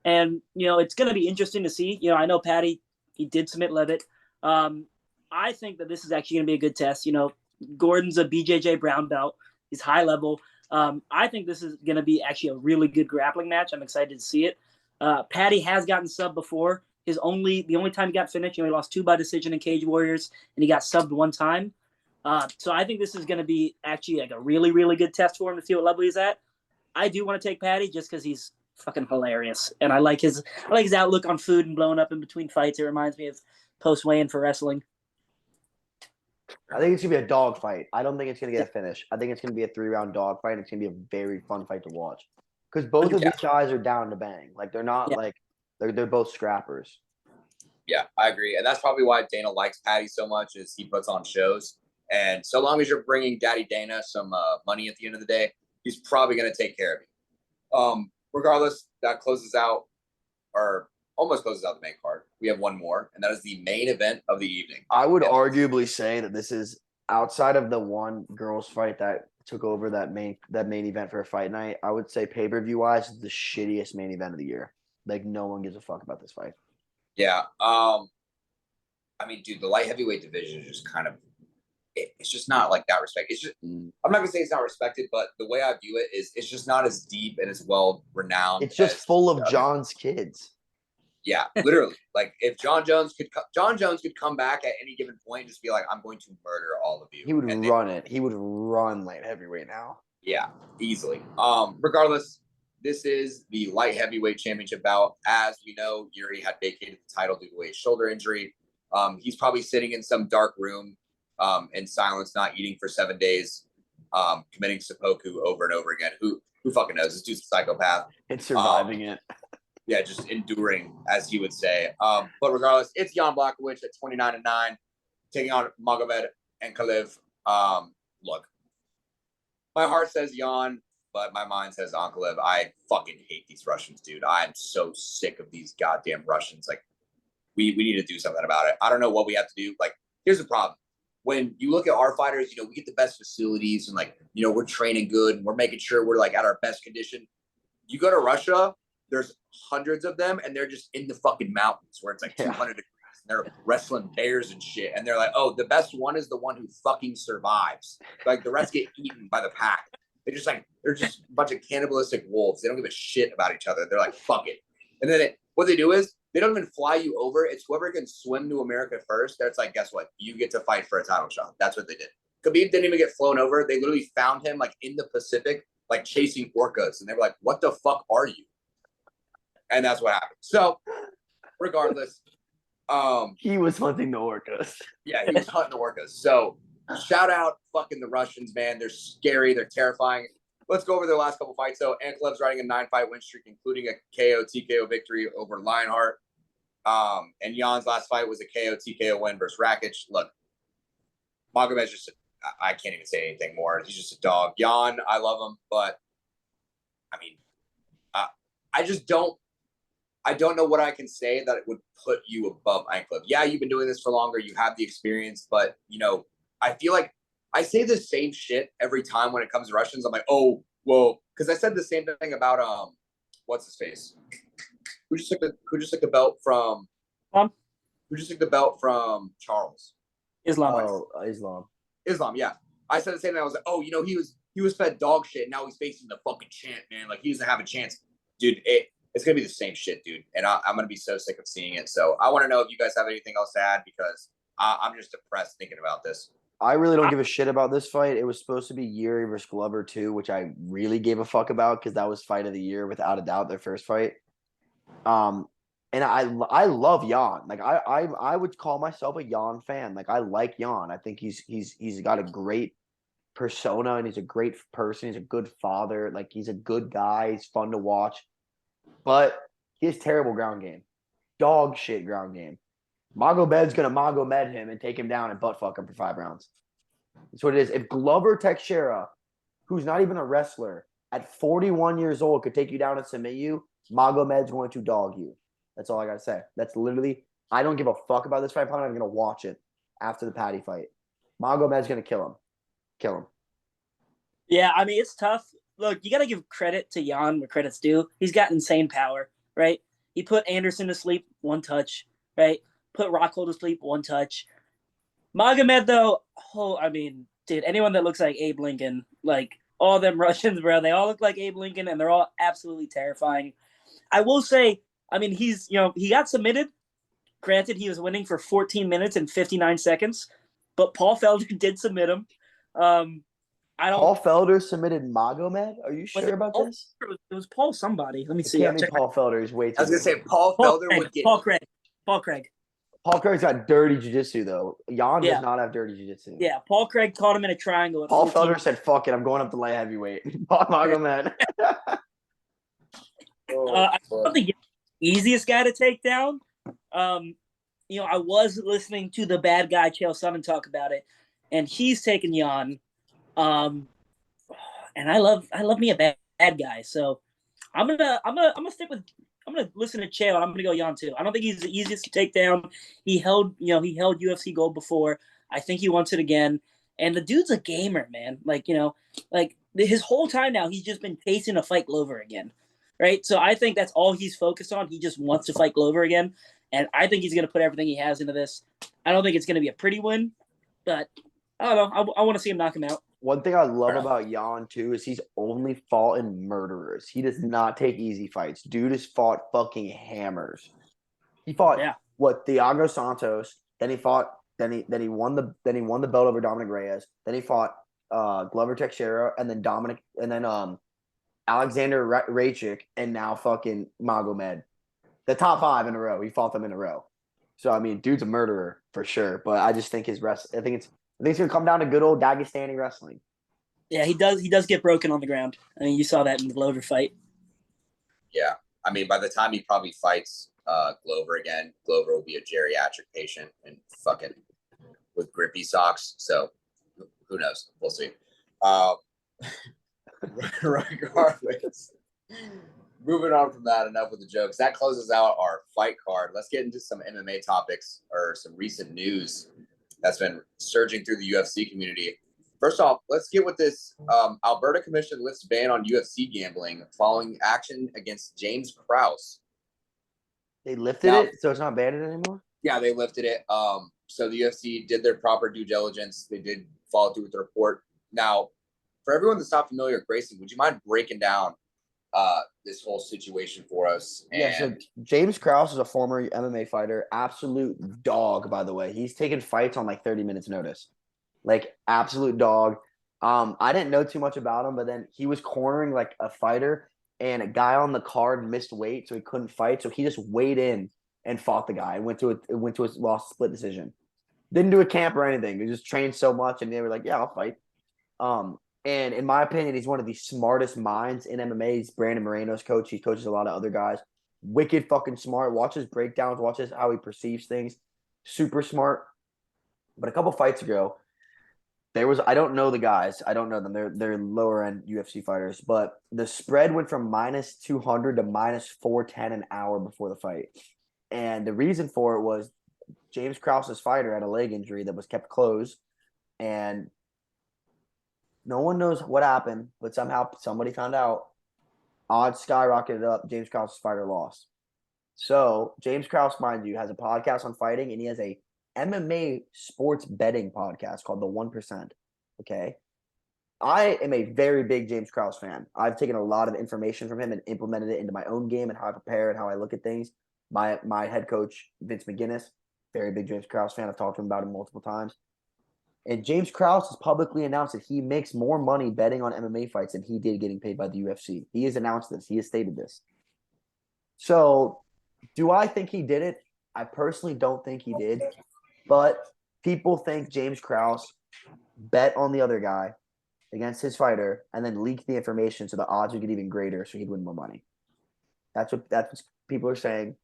And, you know, it's going to be interesting to see. You know, I know Paddy, he did submit Levitt. I think that this is actually going to be a good test. You know, Gordon's a BJJ brown belt. He's high level. I think this is going to be actually a really good grappling match. I'm excited to see it. Paddy has gotten subbed before. The only time he got finished, you know, he lost 2 by decision in Cage Warriors, and he got subbed 1 time. So I think this is going to be actually like a really, really good test for him to see what level he's at. I do want to take Paddy just because he's fucking hilarious, and I like his outlook on food and blowing up in between fights. It reminds me of post weigh-in for wrestling. I think it's gonna be a dog fight. I don't think it's gonna get a finish. I think it's gonna be a 3-round dog fight. And it's gonna be a very fun fight to watch because both of these guys are down to bang. Like they're not like they're both scrappers. Yeah, I agree, and that's probably why Dana likes Paddy so much. Is he puts on shows, and so long as you're bringing Daddy Dana some money at the end of the day, he's probably gonna take care of you. Regardless, that closes out or almost closes out the main card. We have one more, and that is the main event of the evening. I would arguably say that this is outside of the one girls fight that took over that main event for a fight night. I would say pay-per-view wise, the shittiest main event of the year. Like no one gives a fuck about this fight. Yeah. I mean, dude, the light heavyweight division is just kind of it's just not like that respect. It's just I'm not gonna say it's not respected, but the way I view it is it's just not as deep and as well renowned. It's just full of John's kids. Yeah, literally. Like if John Jones could come back at any given point and just be like, I'm going to murder all of you. He would run it. He would run light heavyweight now. Yeah, easily. Regardless, this is the light heavyweight championship bout. As we know, Yuri had vacated the title due to a shoulder injury. He's probably sitting in some dark room in silence, not eating for 7 days, committing seppuku over and over again. Who fucking knows? This dude's a psychopath. And surviving it. Yeah, just enduring, as he would say. But regardless, it's Jan Blachowicz at 29-9, taking on Magomed Ankalaev. Look, my heart says Jan, but my mind says Ankalaev. I fucking hate these Russians, dude. I'm so sick of these goddamn Russians. Like, we need to do something about it. I don't know what we have to do. Like, here's the problem. When you look at our fighters, you know, we get the best facilities and, like, you know, we're training good and we're making sure we're, like, at our best condition. You go to Russia, there's hundreds of them, and they're just in the fucking mountains where it's like 200 degrees. And they're wrestling bears and shit. And they're like, oh, the best one is the one who fucking survives. Like, the rest get eaten by the pack. They're just a bunch of cannibalistic wolves. They don't give a shit about each other. They're like, fuck it. And then what they do is they don't even fly you over. It's whoever can swim to America first. That's like, guess what? You get to fight for a title shot. That's what they did. Khabib didn't even get flown over. They literally found him like in the Pacific, like chasing orcas. And they were like, what the fuck are you? And that's what happened. So, regardless, he was hunting the orcas. Yeah, he was hunting the orcas. So, shout out fucking the Russians, man. They're scary. They're terrifying. Let's go over their last couple fights. So, Ankalev's riding a 9-fight win streak, including a KO TKO victory over Lionheart. And Jan's last fight was a KO TKO win versus Rakic. Look, Magomed's just I can't even say anything more. He's just a dog. Jan, I love him, but I mean, I don't know what I can say that it would put you above Ankalaev. Yeah, you've been doing this for longer. You have the experience, but, you know, I feel like I say the same shit every time when it comes to Russians. I'm like, oh, well, because I said the same thing about, what's his face? Who just took the belt from Who just took the belt from Charles? Islam. Oh, Islam, yeah. I said the same thing. I was like, oh, you know, he was fed dog shit. Now he's facing the fucking champ, man. Like, he doesn't have a chance. Dude, it's going to be the same shit, dude. And I'm going to be so sick of seeing it. So I want to know if you guys have anything else to add because I'm just depressed thinking about this. I really don't give a shit about this fight. It was supposed to be Yuri versus Glover too, which I really gave a fuck about because that was fight of the year without a doubt, their first fight. And I love Jan. Like I would call myself a Jan fan. Like I like Jan. I think he's got a great persona and he's a great person. He's a good father. Like he's a good guy. He's fun to watch. But he has terrible ground game. Dog shit ground game. Magomed's gonna Magomed him and take him down and butt fuck him for 5 rounds. That's what it is. If Glover Teixeira, who's not even a wrestler, at 41 years old could take you down and submit you, Magomed's going to dog you. That's all I gotta say. That's literally. I don't give a fuck about this fight. I'm not even gonna watch it after the Paddy fight. Magomed's gonna kill him. Kill him. Yeah, I mean it's tough. Look, you got to give credit to Jan where credit's due. He's got insane power, right? He put Anderson to sleep 1 touch, right? Put Rockhold to sleep 1 touch. Magomed, though, I mean, dude, anyone that looks like Abe Lincoln, like all them Russians, bro, they all look like Abe Lincoln, and they're all absolutely terrifying. I will say, I mean, he got submitted. Granted, he was winning for 14 minutes and 59 seconds, but Paul Felder did submit him. Paul Felder submitted Magomed? Are you sure about this? It was Paul somebody. Let me see. It can't be Paul Felder. He's way too. I was gonna say Paul Felder would get Paul Craig. Paul Craig's got dirty jiu-jitsu, though. Jan does not have dirty jiu-jitsu. Yeah, Paul Craig caught him in a triangle. Paul Felder said, fuck it, I'm going up to light heavyweight. Magomed. I don't think he's the easiest guy to take down. I was listening to the bad guy Chael Sonnen talk about it, and he's taking Jan. And I love me a bad guy, so I'm gonna listen to Chael. I'm gonna go Jan too. I don't think he's the easiest to take down. He held UFC gold before. I think he wants it again. And the dude's a gamer, man. Like his whole time now, he's just been chasing to fight Glover again, right? So I think that's all he's focused on. He just wants to fight Glover again, and I think he's gonna put everything he has into this. I don't think it's gonna be a pretty win, but I don't know. I want to see him knock him out. One thing I love about Jan, too, is he's only fought in murderers. He does not take easy fights. Dude has fought fucking hammers. He fought Thiago Santos. Then he won the belt over Dominic Reyes. Then he fought Glover Teixeira, and then Alexander Raychik, and now fucking Magomed. The top 5 in a row. He fought them in a row. So I mean, dude's a murderer for sure. But I just think I think it's gonna come down to good old Dagestani wrestling. Yeah, he does get broken on the ground. I mean, you saw that in the Glover fight. Yeah, I mean, by the time he probably fights Glover again, Glover will be a geriatric patient and fucking with grippy socks. So who knows? We'll see. Regardless, moving on from that, enough with the jokes. That closes out our fight card. Let's get into some MMA topics or some recent news that's been surging through the UFC community. First off, let's get with this. Alberta Commission lifts ban on UFC gambling following action against James Krause. They lifted it, so it's not banned anymore? Yeah, they lifted it. So the UFC did their proper due diligence. They did follow through with the report. Now, for everyone that's not familiar, Grayson, would you mind breaking down this whole situation for us? So James Krause is a former MMA fighter, absolute dog, by the way. He's taken fights on like 30 minutes notice. Like absolute dog. I didn't know too much about him, but then he was cornering like a fighter and a guy on the card missed weight, so he couldn't fight. So he just weighed in and fought the guy and went to a lost split decision. Didn't do a camp or anything. He just trained so much and they were like, yeah, I'll fight. And in my opinion, he's one of the smartest minds in MMA. He's Brandon Moreno's coach. He coaches a lot of other guys. Wicked fucking smart. Watch his breakdowns. Watch how he perceives things. Super smart. But a couple fights ago, I don't know the guys. I don't know them. They're lower end UFC fighters. But the spread went from -200 to -410 an hour before the fight. And the reason for it was James Krause's fighter had a leg injury that was kept closed. And no one knows what happened, but somehow somebody found out. Odds skyrocketed up. James Krause's fighter lost. So James Krause, mind you, has a podcast on fighting, and he has a MMA sports betting podcast called The 1%. Okay. I am a very big James Krause fan. I've taken a lot of information from him and implemented it into my own game and how I prepare and how I look at things. My head coach, Vince McGinnis, very big James Krause fan. I've talked to him about him multiple times. And James Krause has publicly announced that he makes more money betting on MMA fights than he did getting paid by the UFC. He has announced this. He has stated this. So, do I think he did it? I personally don't think he did. But people think James Krause bet on the other guy against his fighter and then leaked the information so the odds would get even greater so he'd win more money. That's what people are saying.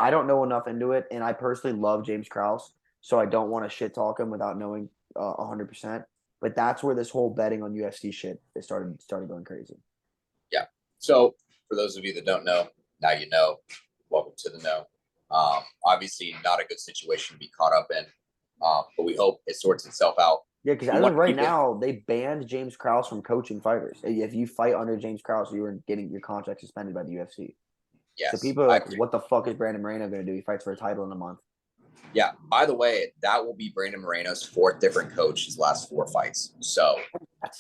I don't know enough into it, and I personally love James Krause, so I don't want to shit talk him without knowing 100%. But that's where this whole betting on UFC shit started going crazy. Yeah. So for those of you that don't know, now you know. Welcome to the know. Obviously, not a good situation to be caught up in, but we hope it sorts itself out. Yeah, because as of right now, they banned James Krause from coaching fighters. If you fight under James Krause, you were getting your contract suspended by the UFC. Yes. So people are like, what the fuck is Brandon Moreno going to do? He fights for a title in a month. Yeah. By the way, that will be Brandon Moreno's 4th different coach his last 4 fights. So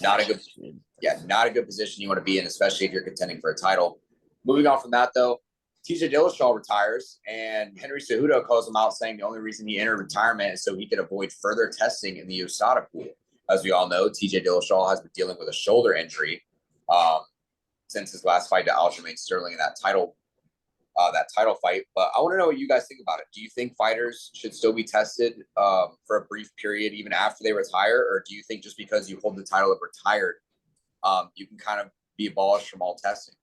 not a good position you want to be in, especially if you're contending for a title. Moving on from that, though, TJ Dillahshaw retires, and Henry Cejudo calls him out, saying the only reason he entered retirement is so he could avoid further testing in the USADA pool. As we all know, TJ Dillahshaw has been dealing with a shoulder injury since his last fight to Aljamain Sterling in that title fight. But I want to know what you guys think about it. Do you think fighters should still be tested for a brief period even after they retire, or do you think just because you hold the title of retired, you can kind of be abolished from all testing?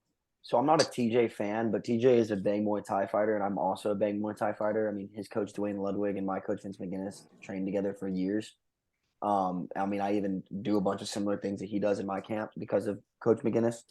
So I'm not a TJ fan, but TJ is a bang Muay Thai fighter, and I'm also a bang Muay Thai fighter. I mean, his coach Dwayne Ludwig and my coach Vince McGinnis trained together for years. I mean, I even do a bunch of similar things that he does in my camp because of Coach McGinnis.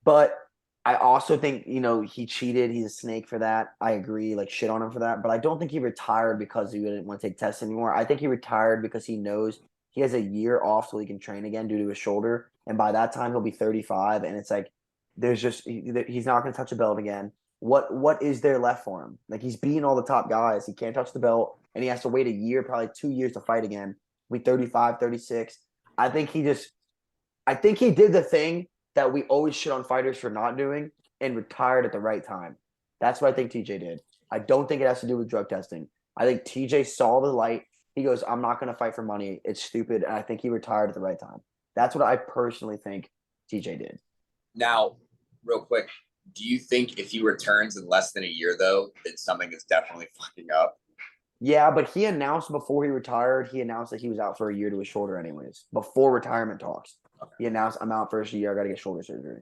But I also think, he cheated. He's a snake for that. I agree, shit on him for that. But I don't think he retired because he didn't want to take tests anymore. I think he retired because he knows he has a year off so he can train again due to his shoulder. And by that time, he'll be 35. And it's like, he's not going to touch a belt again. What is there left for him? He's beating all the top guys. He can't touch the belt, and he has to wait a year, probably 2 years to fight again. He'll be 35, 36. I think he did the thing that we always shit on fighters for not doing and retired at the right time. That's what I think TJ did. I don't think it has to do with drug testing. I think TJ saw the light. He goes, I'm not going to fight for money. It's stupid. And I think he retired at the right time. That's what I personally think TJ did. Now, real quick, do you think if he returns in less than a year, though, that something is definitely fucking up? Yeah, but he announced before he retired, that he was out for a year to his shoulder anyways, before retirement talks. Okay. He announced, I'm out for a year. I got to get shoulder surgery.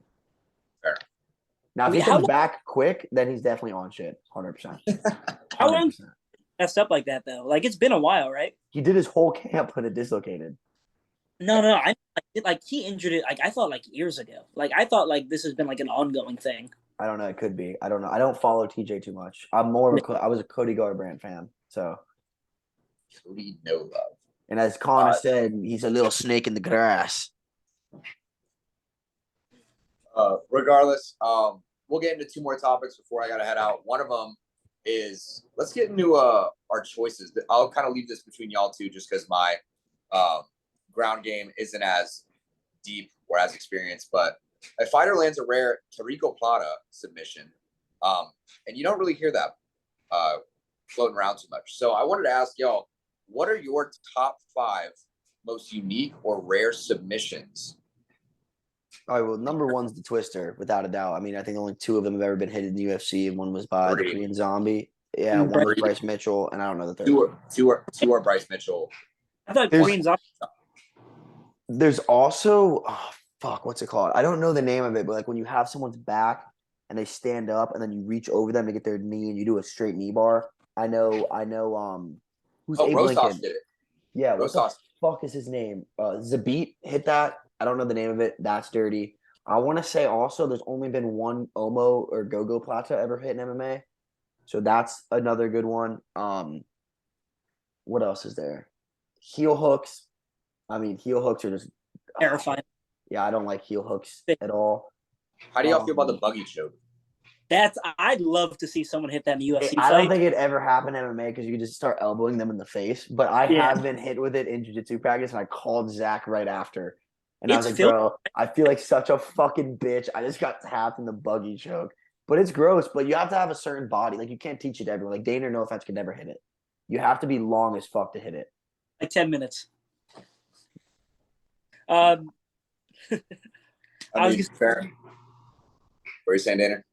Fair. Now, if he comes back quick, then he's definitely on shit, 100%. How long messed up like that, though? It's been a while, right? He did his whole camp when it dislocated. No. He injured it. I thought years ago. I thought this has been an ongoing thing. I don't know. It could be. I don't know. I don't follow TJ too much. I was a Cody Garbrandt fan. So Cody no love. And as Connor said, he's a little snake in the grass. Regardless, we'll get into 2 more topics before I gotta head out. One of them is let's get into our choices. I'll kind of leave this between y'all two just because my ground game isn't as deep or as experienced, but a fighter lands a rare Tarico Plata submission, and you don't really hear that floating around too much. So I wanted to ask y'all, what are your top 5 most unique or rare submissions? All right, well, number 1's the Twister, without a doubt. I mean, I think only 2 of them have ever been hit in the UFC, and one was by the Korean Zombie. Yeah, one was Bryce Mitchell, and I don't know the third. Two are Bryce Mitchell. I thought Korean Zombie. There's also what's it called? I don't know the name of it, but when you have someone's back and they stand up and then you reach over them to get their knee and you do a straight knee bar. I know. Who's Abe Rosas Lincoln? did it. Yeah, what the fuck is his name? Zabit hit that. I don't know the name of it. That's dirty. I want to say also there's only been one Omo or Gogo Plata ever hit in MMA. So that's another good one. What else is there? Heel hooks. I mean, heel hooks are just terrifying. Yeah, I don't like heel hooks at all. How do y'all feel about the buggy choke? I'd love to see someone hit that in the UFC I don't think it ever happened in MMA because you could just start elbowing them in the face. But I have been hit with it in jiu-jitsu practice, and I called Zach right after. And I was like, bro, I feel like such a fucking bitch. I just got tapped in the buggy choke. But it's gross. But you have to have a certain body. You can't teach it to everyone. Dana, no offense, could never hit it. You have to be long as fuck to hit it. 10 minutes. Um, I mean, fair. What are you saying, Dana?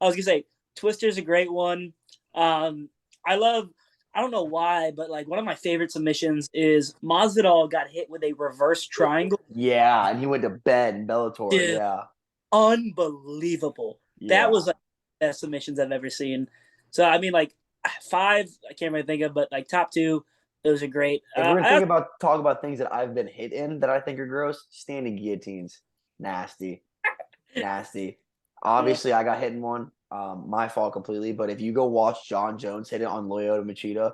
I was gonna say Twister's a great one. I don't know why, but like one of my favorite submissions is Masvidal got hit with a reverse triangle. Yeah, and he went to bed in Bellator. Dude, Yeah. Unbelievable. Yeah. That was like the best submissions I've ever seen. So I mean, like 5, I can't really think of, but like top 2, those are great. If we're gonna talk about things that I've been hit in that I think are gross, standing guillotines, nasty, nasty. Obviously, I got hit in one. My fault completely. But if you go watch John Jones hit it on Lyoto Machida,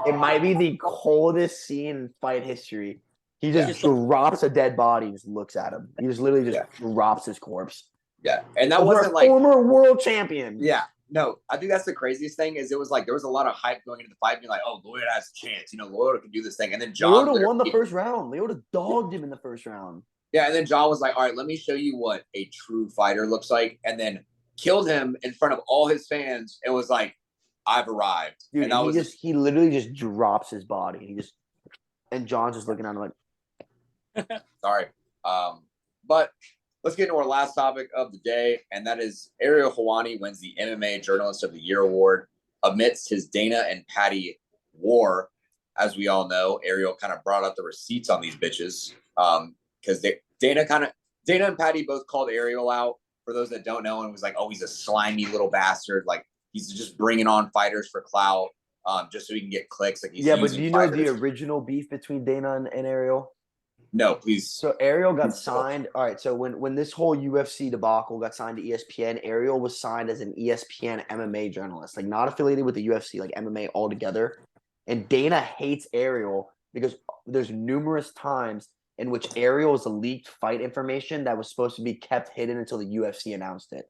it might be the coldest scene in fight history. He just drops a dead body and just looks at him. He just literally just drops his corpse. Yeah, and that wasn't like former world champion. Yeah, no, I think that's the craziest thing is it was like there was a lot of hype going into the fight, being like, "Oh, Lyoto has a chance, Lyoto can do this thing," and then John Lyoto won the first round. Lyoto dogged him in the first round. Yeah, and then John was like, "All right, let me show you what a true fighter looks like," and then killed him in front of all his fans and was like, "I've arrived." Dude, and that was he literally just drops his body. And John's just looking at him like, sorry. But let's get into our last topic of the day, and that is Ariel Helwani wins the MMA Journalist of the Year award amidst his Dana and Paddy war. As we all know, Ariel kind of brought up the receipts on these bitches because Dana and Paddy both called Ariel out. For those that don't know, and was like, "Oh, he's a slimy little bastard. Like he's just bringing on fighters for clout, just so he can get clicks." Like he's but do you know the original beef between Dana and Ariel? No, please. So Ariel got signed. All right. So when this whole UFC debacle got signed to ESPN, Ariel was signed as an ESPN MMA journalist, like not affiliated with the UFC, like MMA altogether. And Dana hates Ariel because there's numerous times in which Ariel's leaked fight information that was supposed to be kept hidden until the UFC announced it.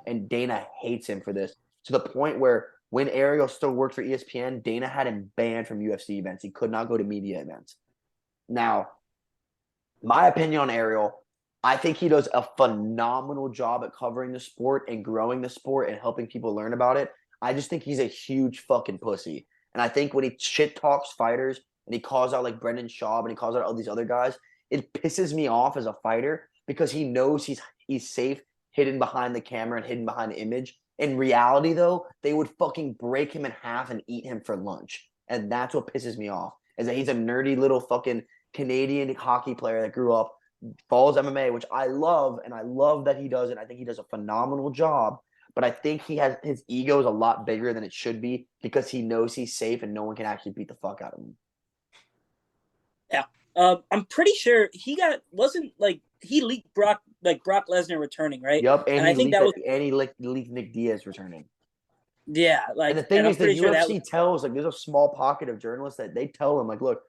And Dana hates him for this, to the point where when Ariel still worked for ESPN, Dana had him banned from UFC events. He could not go to media events. Now, my opinion on Ariel, I think he does a phenomenal job at covering the sport and growing the sport and helping people learn about it. I just think he's a huge fucking pussy. And I think when he shit talks fighters and he calls out like Brendan Schaub and he calls out all these other guys, it pisses me off as a fighter because he knows he's safe hidden behind the camera and hidden behind the image. In reality, though, they would fucking break him in half and eat him for lunch. And that's what pisses me off, is that he's a nerdy little fucking Canadian hockey player that grew up, follows MMA, which I love, and I love that he does it. I think he does a phenomenal job. But I think his ego is a lot bigger than it should be because he knows he's safe and no one can actually beat the fuck out of him. Yeah. I'm pretty sure he leaked Brock Lesnar returning, right? Yep, and I think he leaked Nick Diaz returning. Yeah, like, and the thing is, the UFC tells, like, there's a small pocket of journalists that they tell them, like, look,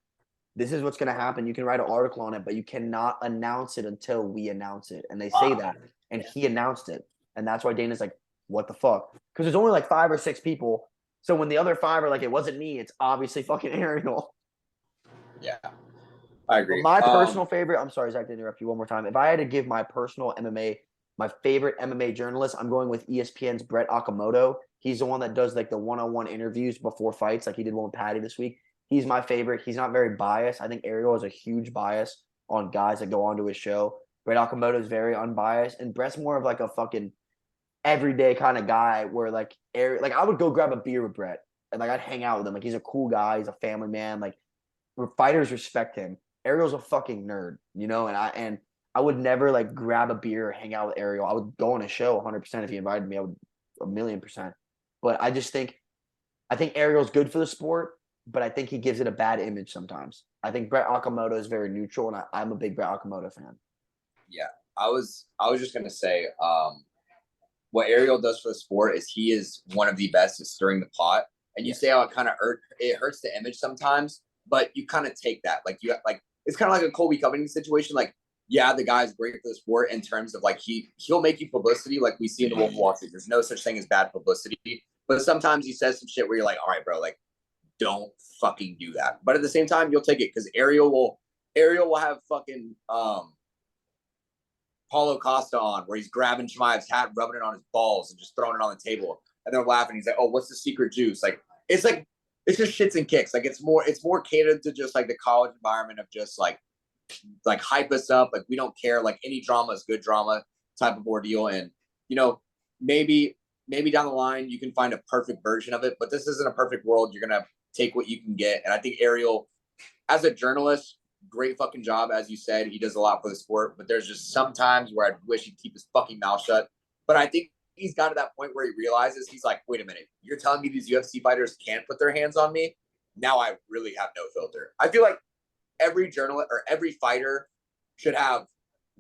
this is what's going to happen. You can write an article on it, but you cannot announce it until we announce it. And they say that, and he announced it, and that's why Dana's like, what the fuck? Because there's only like 5 or 6 people. So when the other 5 are like, it wasn't me, it's obviously fucking Ariel. Yeah. I agree. My personal favorite, I'm sorry, Zach, to interrupt you one more time. If I had to give my personal my favorite MMA journalist, I'm going with ESPN's Brett Okamoto. He's the one that does like the one-on-one interviews before fights, like he did one with Paddy this week. He's my favorite. He's not very biased. I think Ariel has a huge bias on guys that go onto his show. Brett Okamoto is very unbiased, and Brett's more of like a fucking everyday kind of guy where like I would go grab a beer with Brett and like I'd hang out with him. Like he's a cool guy. He's a family man. Like fighters respect him. Ariel's a fucking nerd, and I would never like grab a beer or hang out with Ariel. I would go on a show 100% if he invited me. I would 1,000,000%. But I think Ariel's good for the sport, but I think he gives it a bad image sometimes. I think Brett Okamoto is very neutral, and I'm a big Brett Okamoto fan. Yeah, I was just gonna say, what Ariel does for the sport is he is one of the best at stirring the pot. And you say how it kind of hurts the image sometimes, but you kind of take that. Like it's kind of like a Colby Covington situation. Like, yeah, the guy's great for the sport in terms of like he'll make you publicity, like we see in the Wolf of Wall Street. There's no such thing as bad publicity, but sometimes he says some shit where you're like, all right, bro, like don't fucking do that. But at the same time, you'll take it because Ariel will have fucking Paulo Costa on where he's grabbing Chimaev's hat, rubbing it on his balls, and just throwing it on the table. And they're laughing. He's like, "Oh, what's the secret juice?" Like it's just shits and kicks. Like it's more catered to just like the college environment of just like like hype us up. Like we don't care. Like any drama is good drama type of ordeal. And, you know, maybe down the line you can find a perfect version of it, but this isn't a perfect world. You're going to take what you can get. And I think Ariel, as a journalist, great fucking job. As you said, he does a lot for the sport, but there's just some times where I wish he'd keep his fucking mouth shut. But I think he's got to that point where he realizes, he's like, wait a minute, you're telling me these UFC fighters can't put their hands on me? Now I really have no filter. I feel like every journalist or every fighter should have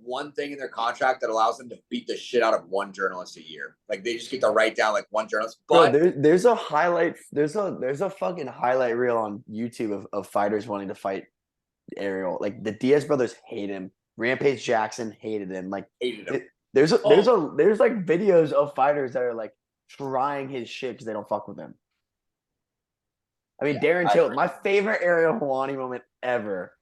one thing in their contract that allows them to beat the shit out of one journalist a year. Like they just get to write down like one journalist. But Bro, there's a highlight. There's a fucking highlight reel on YouTube of fighters wanting to fight Ariel. Like the Diaz brothers hate him. Rampage Jackson hated him. Like hated him. there's like videos of fighters that are like trying his shit because they don't fuck with him. I mean, Yeah, Darren Till, my favorite Ariel Helwani moment ever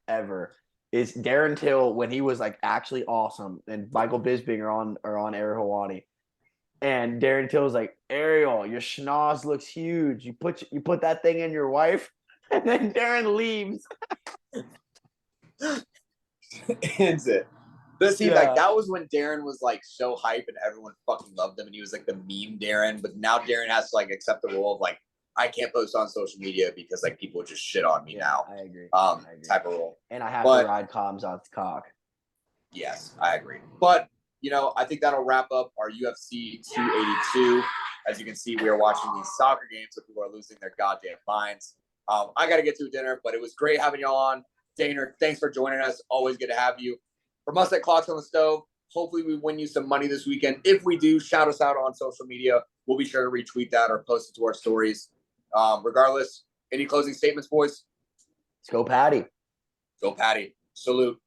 is Darren Till when he was like actually awesome, and Michael Bisping are on Ariel Helwani, and Darren Till was like, Ariel, your schnoz looks huge. You put that thing in your wife, and then Darren leaves. Ends it. But see, Yeah. like that was when Darren was like so hype and everyone fucking loved him, and he was like the meme Darren. But now Darren has to like accept the role of like, I can't post on social media because like people just shit on me now. I agree. Type of role. And I have to ride comms on the cock. Yes, I agree. But you know, I think that'll wrap up our UFC 282. As you can see, we are watching these soccer games, so people are losing their goddamn minds. I got to get to dinner, but it was great having y'all on. Daner, thanks for joining us. Always good to have you. From us at Clocks on the Stove, hopefully we win you some money this weekend. If we do, shout us out on social media. We'll be sure to retweet that or post it to our stories. Regardless, any closing statements, boys? Let's go, Paddy. Go, Paddy. Salute.